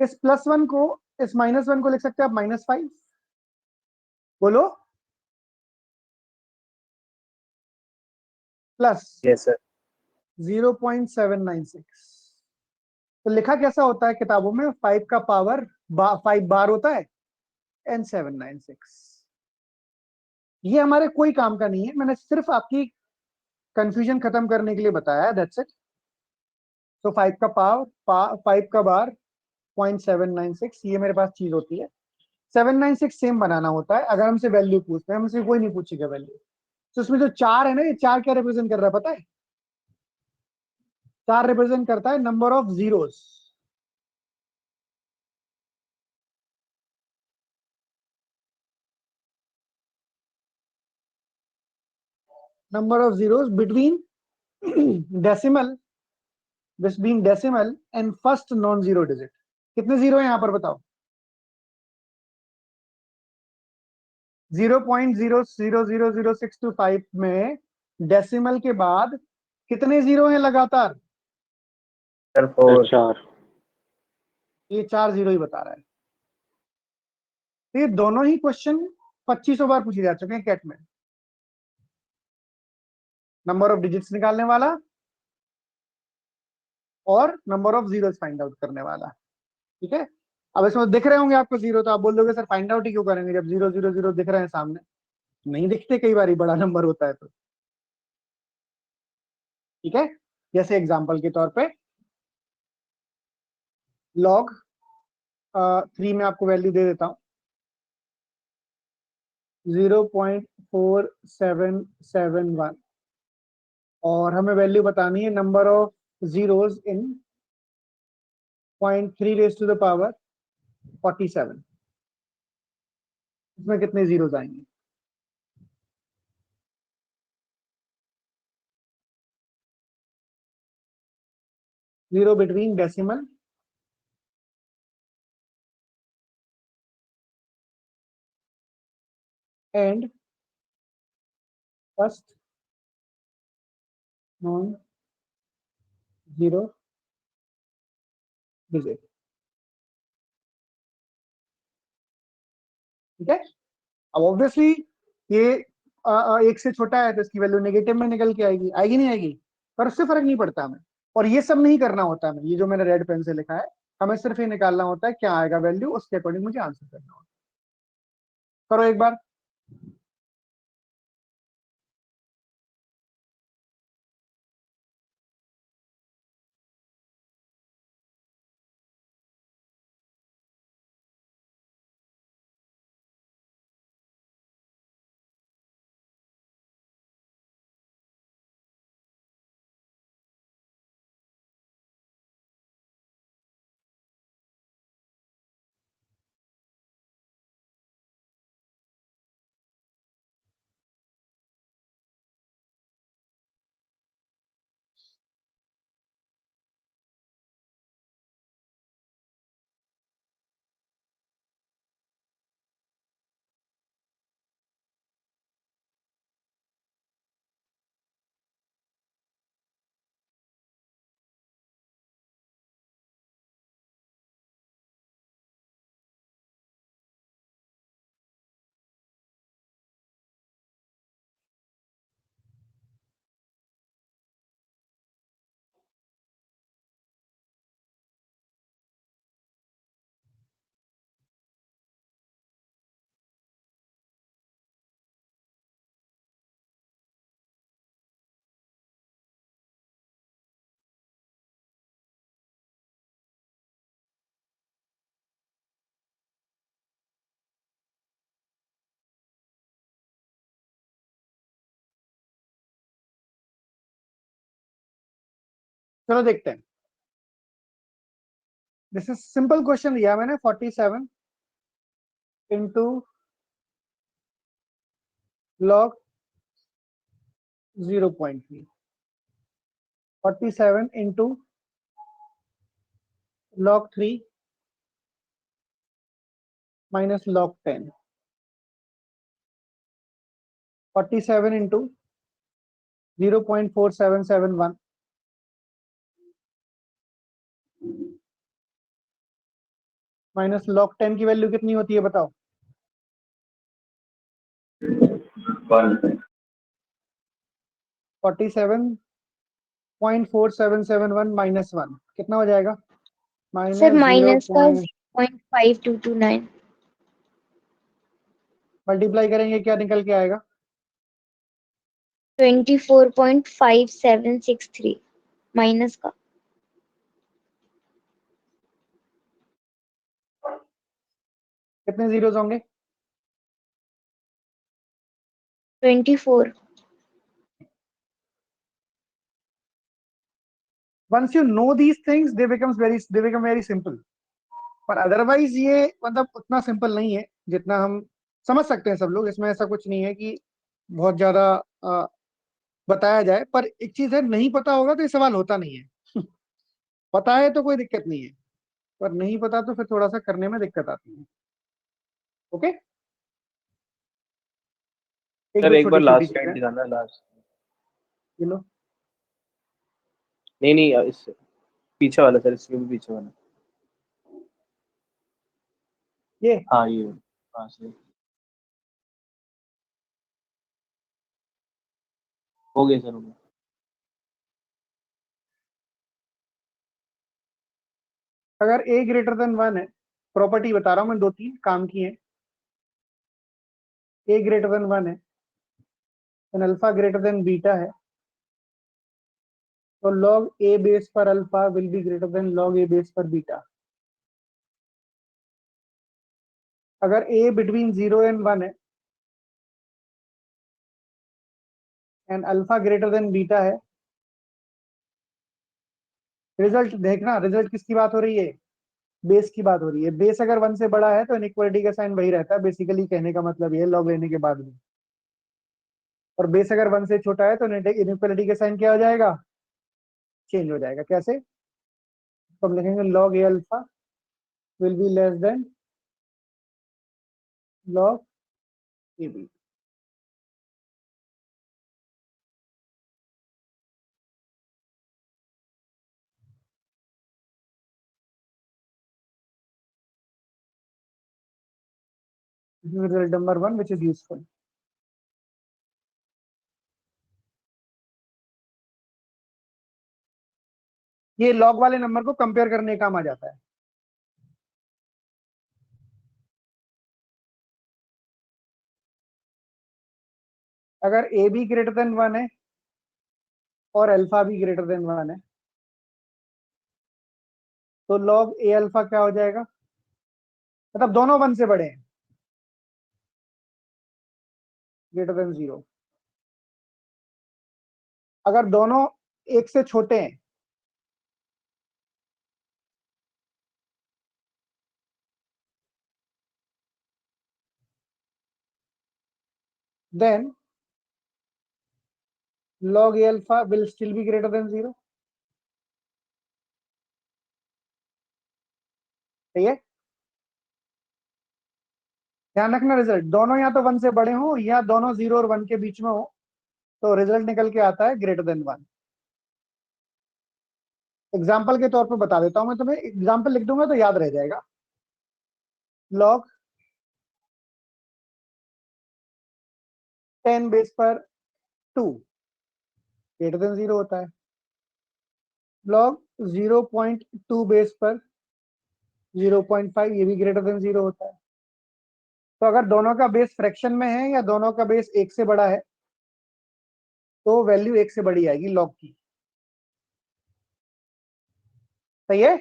इस +1 को, इस -1 को लिख सकते हैं आप -5, बोलो, प्लस यस सर। 0.796। तो लिखा कैसा होता है किताबों में, 5 का पावर 5 बार होता है एंड 796। ये हमारे कोई काम का नहीं है, मैंने सिर्फ आपकी कंफ्यूजन खत्म करने के लिए बताया, दैट्स इट। तो 5 का पावर 5 का बार 0.796, ये मेरे पास चीज होती है। 796 सेम बनाना होता है। अगर हमसे वैल्यू पूछते हैं, हमसे कोई नहीं पूछेगा वैल्यू। तो इसमें जो 4 है ना, ये 4 क्या रिप्रेजेंट कर रहा है पता है? 4 रिप्रेजेंट करता है number of zeros. Number of zeros between decimal, this being decimal and first non zero digit. कितने जीरो है यहां पर बताओ? 0.0000625 में डेसिमल के बाद कितने जीरो हैं लगातार? Sir sir 4। 4। ये 4 जीरो ही बता रहा है। तो ये दोनों ही क्वेश्चन 2500 बार पूछे जा चुके हैं कैट में। नंबर ऑफ डिजिट्स निकालने वाला और number of zeros find out करने वाला, ठीक है। अब इसमें दिख रहे होंगे आपको जीरो, तो आप बोल दोगे सर फाइंड आउट ही क्यों करेंगे जब 000 दिख रहे हैं सामने? नहीं दिखते कई बार, बड़ा नंबर होता है तो, ठीक है। जैसे एग्जांपल के तौर पे लॉग 3 में आपको वैल्यू दे देता हूं 0.4771, और हमें वैल्यू बतानी है number of zeros in 0.3 raise to the power 47। इसमें कितने जीरोस आएंगे? Zero between decimal and first non zero digit, ठीक है। अब ऑब्वियसली ये एक से छोटा है तो इसकी वैल्यू नेगेटिव में निकल के आएगी, आएगी नहीं आएगी? पर उससे फर्क नहीं पड़ता हमें, और ये सब नहीं करना होता है। ये जो मैंने रेड पेन से लिखा है, हमें सिर्फ ये निकालना होता है क्या आएगा वैल्यू, उसके अकॉर्डिंग मुझे आंसर करना होता है। करो एक बार। चलो देखते हैं। दिस इज सिंपल क्वेश्चन दिया मैंने, 47 into log 0.3, 47 into log 3 minus log 10, 47 into 0.4771 minus log 10 की वैल्यू कितनी होती है बताओ? 47.4771 माइनस 1 कितना हो जाएगा? सर माइनस माइनस का 0. 0.5229 मल्टीप्लाई करेंगे क्या निकल के आएगा? 24.5763 माइनस का कितने जीरोस होंगे? 24। Once you know these things, they become very simple. पर अदरवाइज ये मतलब उतना सिंपल नहीं है जितना हम समझ सकते हैं सब लोग। इसमें ऐसा कुछ नहीं है कि बहुत ज्यादा बताया जाए। पर एक चीज है, नहीं पता होगा तो ये सवाल होता नहीं है। पता है तो कोई दिक्कत नहीं है, पर नहीं पता तो फिर थोड़ा सा करने में दिक्कत आती है। ओके, एक सर दो एक बार छोटी छोटी लास्ट चीजें स्लाइड दिखाना, लास्ट। ये लो। नहीं नहीं, इससे पीछे वाला सर, इसके भी पीछे वाला। ये हाँ ये, हाँ सही, हो गया सर, हो गया। अगर a ग्रेटर देन 1 है, प्रॉपर्टी बता रहा हूं मैं, दो तीन काम की है। a ग्रेटर देन 1 है and alpha greater than beta है, तो log a बेस पर alpha will be greater than log a base पर बीटा। अगर a बिटवीन 0 एंड 1 है and alpha greater than beta है, रिजल्ट देखना, रिजल्ट किसकी बात हो रही है? बेस की बात हो रही है। बेस अगर 1 से बड़ा है तो इनइक्वालिटी का साइन वही रहता है, बेसिकली कहने का मतलब ये लॉग लेने के बाद भी। और बेस अगर 1 से छोटा है तो इनइक्वालिटी का साइन क्या हो जाएगा? चेंज हो जाएगा। कैसे? तो हम लिखेंगे log a alpha will be less then log a b। Result number 1 which is useful. ये लॉग वाले नंबर को कंपेयर करने का काम आ जाता है। अगर ए बी ग्रेटर देन 1 है और अल्फा भी ग्रेटर देन 1 है, तो log a अल्फा क्या हो जाएगा? मतलब दोनों 1 से बड़े हैं, ग्रेटर देन 0। अगर दोनों 1 से छोटे हैं, then log a alpha will still be greater than 0। सही है? ध्यान रखना, रिजल्ट दोनों या तो 1 से बड़े हो या दोनों 0 और 1 के बीच में हो, तो रिजल्ट निकल के आता है ग्रेटर देन 1। एग्जाम्पल के तौर पर बता देता हूं मैं तुम्हें, एग्जाम्पल लिख दूंगा तो याद रह जाएगा। log 10 बेस पर 2 ग्रेटर देन 0 होता है। log 0.2 बेस पर 0.5 ये भी ग्रेटर देन 0 होता है। तो अगर दोनों का बेस फ्रैक्शन में है या दोनों का बेस 1 से बड़ा है, तो वैल्यू 1 से बड़ी आएगी log की। सही है?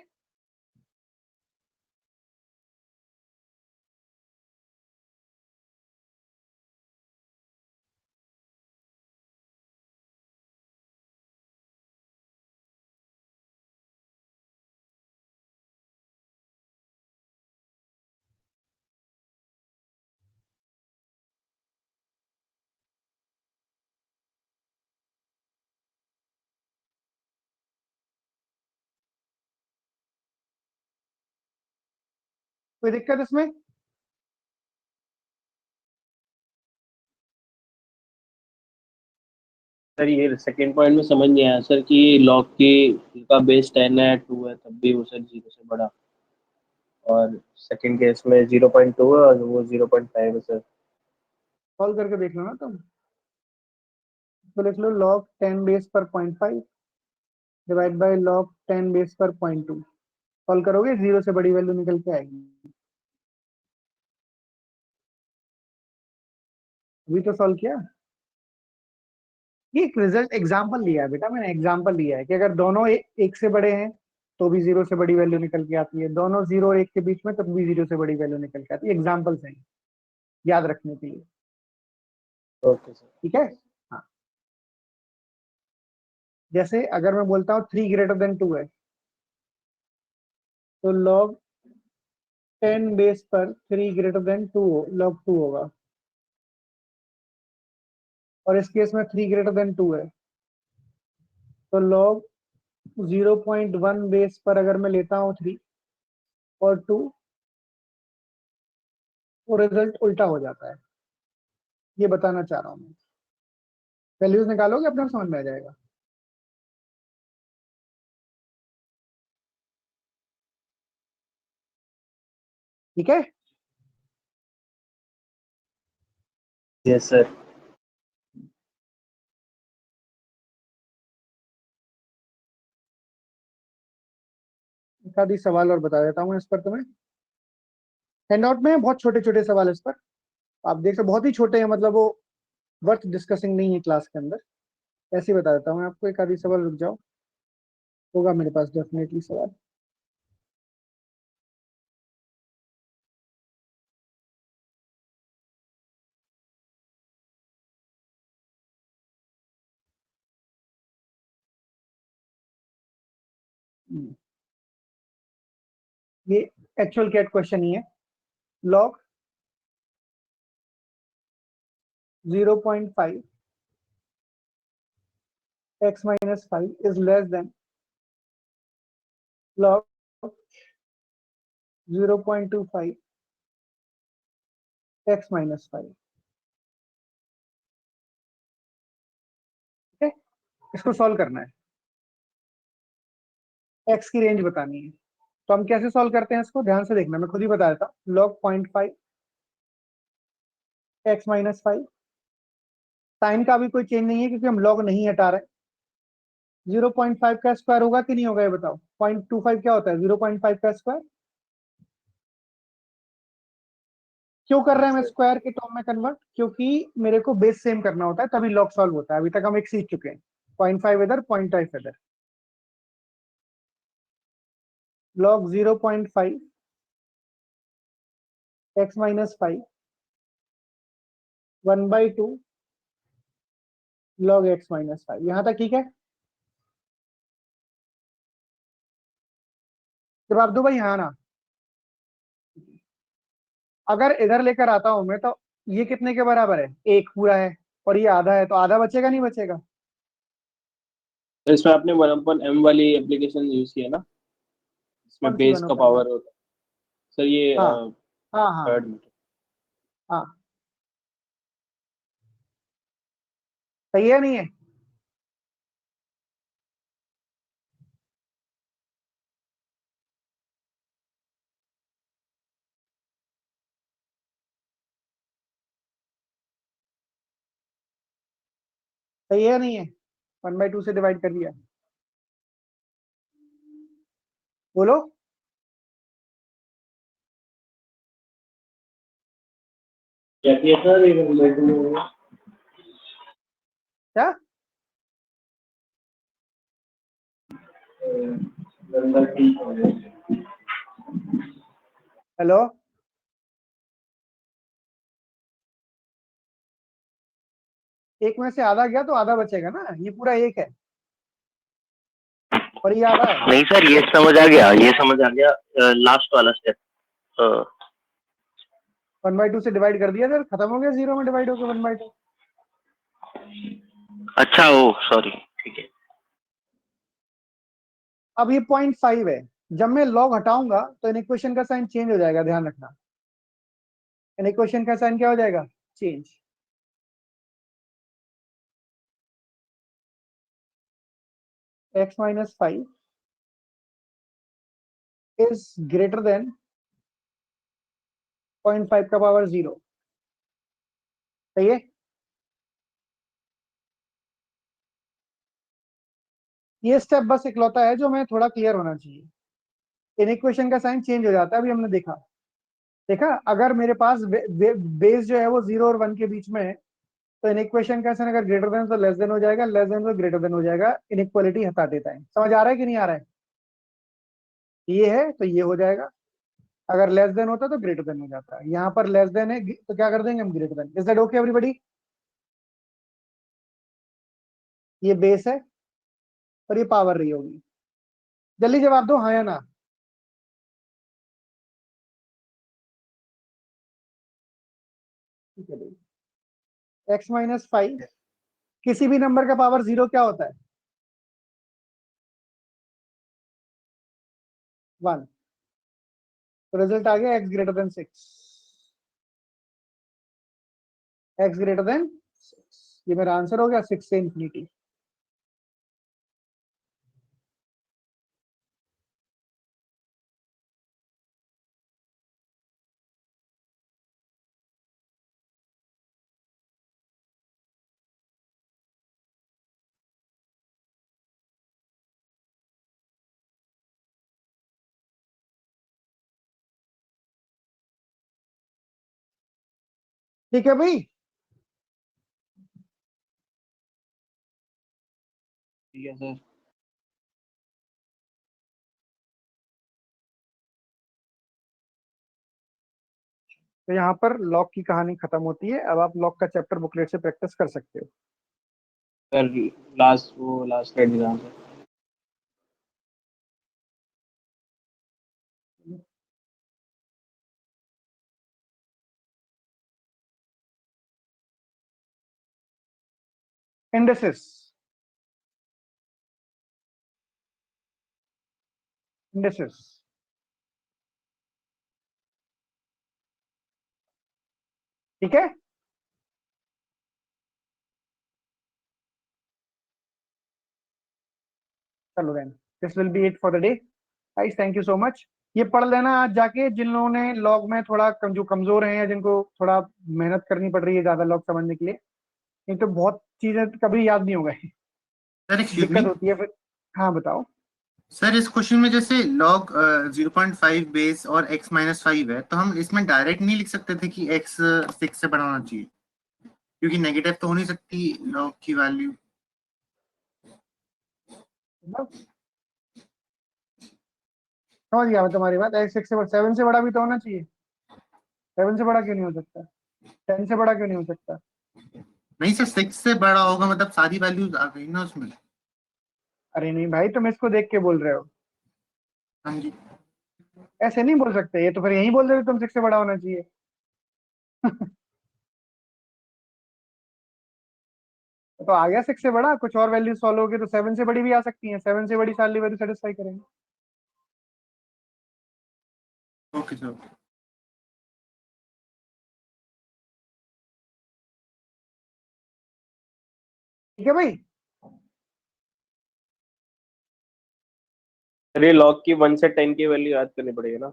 कोई दिक्कत इसमें? सर ये सेकंड पॉइंट में समझ नहीं आया सर कि लॉग की का बेस 10 है 2 है तब भी वो सर 0 से बड़ा, और सेकंड केस में 0.2 है और वो 0.5 है सर। सॉल्व करके देख लो ना तुम। तो लिख लो log 10 बेस पर 0.5 डिवाइड बाय log 10 बेस पर 0.2। सॉल्व करोगे 0 से बड़ी वैल्यू निकल के आएगी। अभी तो सॉल्व किया। ये एक रिजल्ट एग्जांपल लिया है बेटा, मैंने एग्जांपल लिया है कि अगर दोनों एक से बड़े हैं तो भी 0 से बड़ी वैल्यू निकल के आती है, दोनों 0 और 1 के बीच में तब भी 0 से बड़ी वैल्यू निकल के आती है। एग्जांपल्स हैं याद रखने के लिए, ओके सर। ठीक है। हाँ, जैसे अगर मैं बोलता हूँ 3 ग्रेटर देन 2 है तो log 10 बेस पर 3 ग्रेटर देन 2 log 2 होगा, और इस केस में 3 ग्रेटर देन 2 है तो log 0.1 बेस पर अगर मैं लेता हूँ 3 और 2 तो रिजल्ट उल्टा हो जाता है। ये बताना चाह रहा हूँ मैं। वैल्यूज निकालोगे अपने आप समझ में आ जाएगा। ठीक है। Yes sir. एक आधी सवाल और बता देता हूँ इस पर तुम्हें। हैंडआउट में बहुत छोटे छोटे सवाल इस पर, आप देख सकते बहुत ही छोटे हैं, मतलब वो वर्थ डिस्कसिंग नहीं है क्लास के अंदर। ऐसे ही बता देता हूँ मैं आपको, एक आधी सवाल, रुक जाओ, होगा मेरे पास डेफिनेटली सवाल। ये एक्चुअल कैट क्वेश्चन ही है। log 0.5 x minus 5 is less than log 0.25 x minus 5। ठीक है, इसको सॉल्व करना है, x की रेंज बतानी है। तो हम कैसे सॉल्व करते हैं इसको, ध्यान से देखना, मैं खुद ही बता देता हूँ। log 0.5 x minus 5, साइन का भी कोई चेंज नहीं है क्योंकि हम log नहीं हटा रहे। 0.5 का स्क्वायर होगा कि नहीं होगा ये बताओ। 0.25 क्या होता है 0.5 का स्क्वायर? क्यों कर रहे हैं हम स्क्वायर के टर्म में कन्वर्ट? क्योंकि मेरे को बेस सेम करना होता है तभी लॉग सॉल्व होता है। अभी तक हम एक सीख चुके हैं, 0.5 इधर 0.5 इधर। log 0.5 x minus 5 1/2 log x minus 5। यहां तक ठीक है? जवाब दो भाई हाँ ना। अगर इधर लेकर आता हूं मैं तो ये कितने के बराबर है, एक पूरा है और ये आधा है, तो आधा बचेगा नहीं बचेगा? तो इसमें आपने 1/m वाली एप्लीकेशन यूज किया ना, इसमें कौन सी बेस बनो का पहले? पावर होता है सर, ये हाँ हाँ हाँ थर्ड मीटर। हाँ, सही है नहीं है? सही है नहीं है? 1/2 से डिवाइड कर दिया, बोलो। क्या किया सर ये क्या? हेलो, एक में से आधा गया तो आधा बचेगा ना, ये पूरा एक है और ये आधा है। नहीं सर, ये समझ आ गया, ये समझ आ गया। लास्ट वाला स्टेप। 1/2 से डिवाइड कर दिया सर, खत्म हो गया, 0 में डिवाइड होकर 1/2। अच्छा, ओ सॉरी, ठीक है। अब ये 0.5 है, जब मैं लॉग हटाऊंगा तो इन इक्वेशन का साइन चेंज हो जाएगा, ध्यान रखना। इन इक्वेशन का साइन क्या हो जाएगा? Change. x minus 5 is greater than 0.5 का पावर 0। सही है? ये स्टेप बस इकलौता है जो मैं थोड़ा क्लियर होना चाहिए। इन इक्वेशन का साइन चेंज हो जाता है, अभी हमने देखा। देखा, अगर मेरे पास बेस जो है वो 0 और 1 के बीच में है, तो इन इक्वेशन का साइन अगर ग्रेटर देन तो लेस देन हो जाएगा, लेस देन तो ग्रेटर देन हो जाएगा। इनइक्वालिटी हटा देता है। समझ आ रहा है कि नहीं आ रहा है? ये है तो ये हो जाएगा। अगर लेस देन होता तो ग्रेटर देन हो जाता है। यहाँ पर लेस देन है तो क्या कर देंगे हम? Greater than. Is that okay everybody? ये बेस है और ये पावर रही होगी। जल्दी जवाब दो, हाँ या ना। ठीक है भाई। x माइनस 5 किसी भी नंबर का पावर 0 क्या होता है? 1। तो रिजल्ट आ गया x greater than 6। x greater than 6, ये मेरा आंसर हो गया 6 से इंफिनिटी। ठीक है भाई। ठीक है सर। तो यहाँ पर लॉग की कहानी खत्म होती है। अब आप लॉग का चैप्टर बुकलेट से प्रैक्टिस कर सकते हो। सर लास्ट स्लाइड दिखा सर। इंडेसिस। इंडेसिस। ठीक है। चलो then, this will be it for the day guys. Thank you so much. ये पढ़ लेना आज जाके, जिन लोगों ने लॉग में थोड़ा जो कमजोर हैं या जिनको थोड़ा मेहनत करनी पड़ रही है ज्यादा लॉग समझने के लिए। नहीं तो बहुत चीजें कभी याद नहीं हो गई, सर एक्सक्यूज मी। दिक्कत होती है फिर। हाँ बताओ। सर इस क्वेश्चन में जैसे लॉग 0.5 बेस और x माइनस 5 है, तो हम इसमें डायरेक्ट नहीं लिख सकते थे कि x 6 से बड़ा होना चाहिए, क्योंकि नेगेटिव तो हो नहीं सकती लॉग की वैल्यू। मतलब समझ गया मैं तुम्हारी बात। एक्स 6 से 7 से बड़ा भी तो होना चाहिए। 7 से बड़ा क्यों नहीं हो सकता? 10 से बड़ा क्यों नहीं हो सकता? नहीं सर, 6 से बड़ा होगा मतलब सारी वैल्यूज आ गई ना उसमें। अरे नहीं भाई, तुम इसको देख के बोल रहे हो, हाँ जी। ऐसे नहीं बोल सकते। ये तो फिर यही बोल रहे हो तुम 6 से बड़ा होना चाहिए। तो आ गया 6 से बड़ा। कुछ और वैल्यू सॉल्व होगी तो 7 से बड़ी भी आ सकती है। 7 से बड़ी सारी वैल्यू सेटिस्फाई करेंगे। Okay sir. ठीक है भाई। सर ये लॉग की 1 से 10 की वैल्यू याद करनी पड़ेगी ना?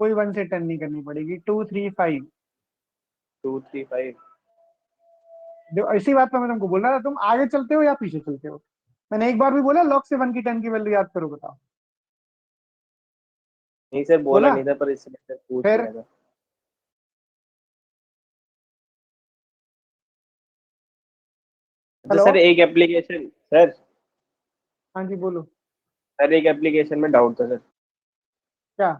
कोई 1 से 10 नहीं करनी पड़ेगी। 2 3 5। 2 3 5। जो इसी बात पर मैं तुमको बोल रहा था, तुम आगे चलते हो या पीछे चलते हो? मैंने एक बार भी बोला लॉग से 1 की 10 की वैल्यू याद करो, बताओ। नहीं सर, बोला बोला? नहीं था, पर इसलिए सर पूछ फिर लिया था। अच्छा हेलो। सर, एक एप्लीकेशन सर हाँ जी बोलो। सर एक एप्लीकेशन में डाउट था सर। क्या?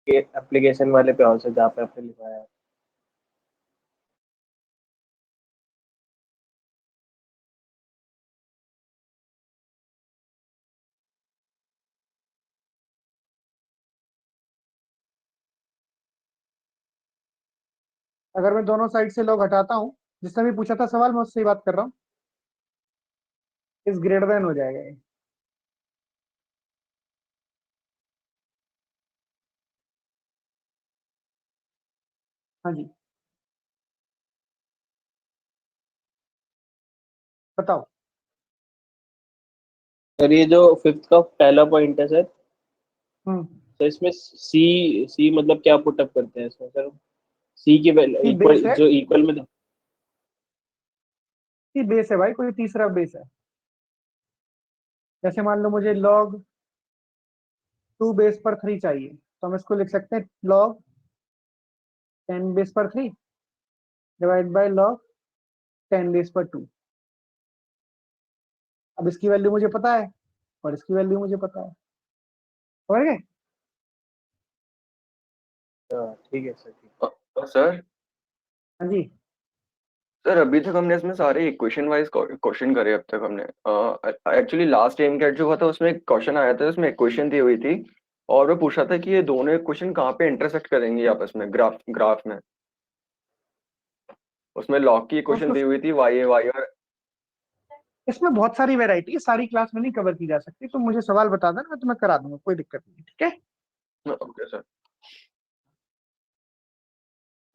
कि एप्लीकेशन वाले पे और से जहाँ पे आपने लिखा है। अगर मैं दोनों साइड से लॉग हटाता हूँ, जिसने भी पूछा था सवाल मैं उससे ही बात कर रहा हूँ, इस ग्रेटर देन हो जाएगा ये। हाँ जी, बताओ। सर ये जो फिफ्थ का पहला पॉइंट है सर, हम्म, तो इसमें सी सी मतलब क्या पुटअप करते हैं इसमें सर? सी की वैल्यू सी इक्वल, बेस है, जो इक्वल में सी बेस है भाई, कोई तीसरा बेस है। जैसे मान लो मुझे log 2 बेस पर 3 चाहिए, तो हम इसको लिख सकते हैं log 10 बेस पर 3 डिवाइड बाय log 10 बेस पर 2। अब इसकी वैल्यू मुझे पता है और इसकी वैल्यू मुझे पता है, समझ गए? ठीक है सर, ठीक। सर हाँ जी, सर अभी तक हमने इसमें सारे इक्वेशन वाइज क्वेश्चन करे अब तक हमने। एक्चुअली लास्ट टाइम कैट जो हुआ था उसमें एक क्वेश्चन आया था, उसमें इक्वेशन दी हुई थी और वो पूछा था कि ये दोनों इक्वेशन कहाँ पे इंटरसेक्ट करेंगी आपस में ग्राफ में। उसमें लॉग की इक्वेशन उसको दी हुई थी वाई वाई और इसमें बहुत सारी वैरायटी है, सारी क्लास में नहीं कवर की जा सकती, तो मुझे सवाल बता देना, मैं तुम्हें करा दूंगा, कोई दिक्कत नहीं, ठीक है? Okay sir.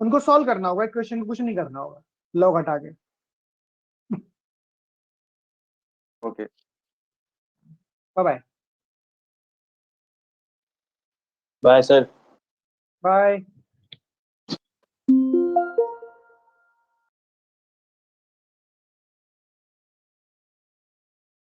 उनको सॉल्व करना होगा, इक्वेशन को कुछ नहीं करना होगा log हटा के। Okay bye bye sir. Bye.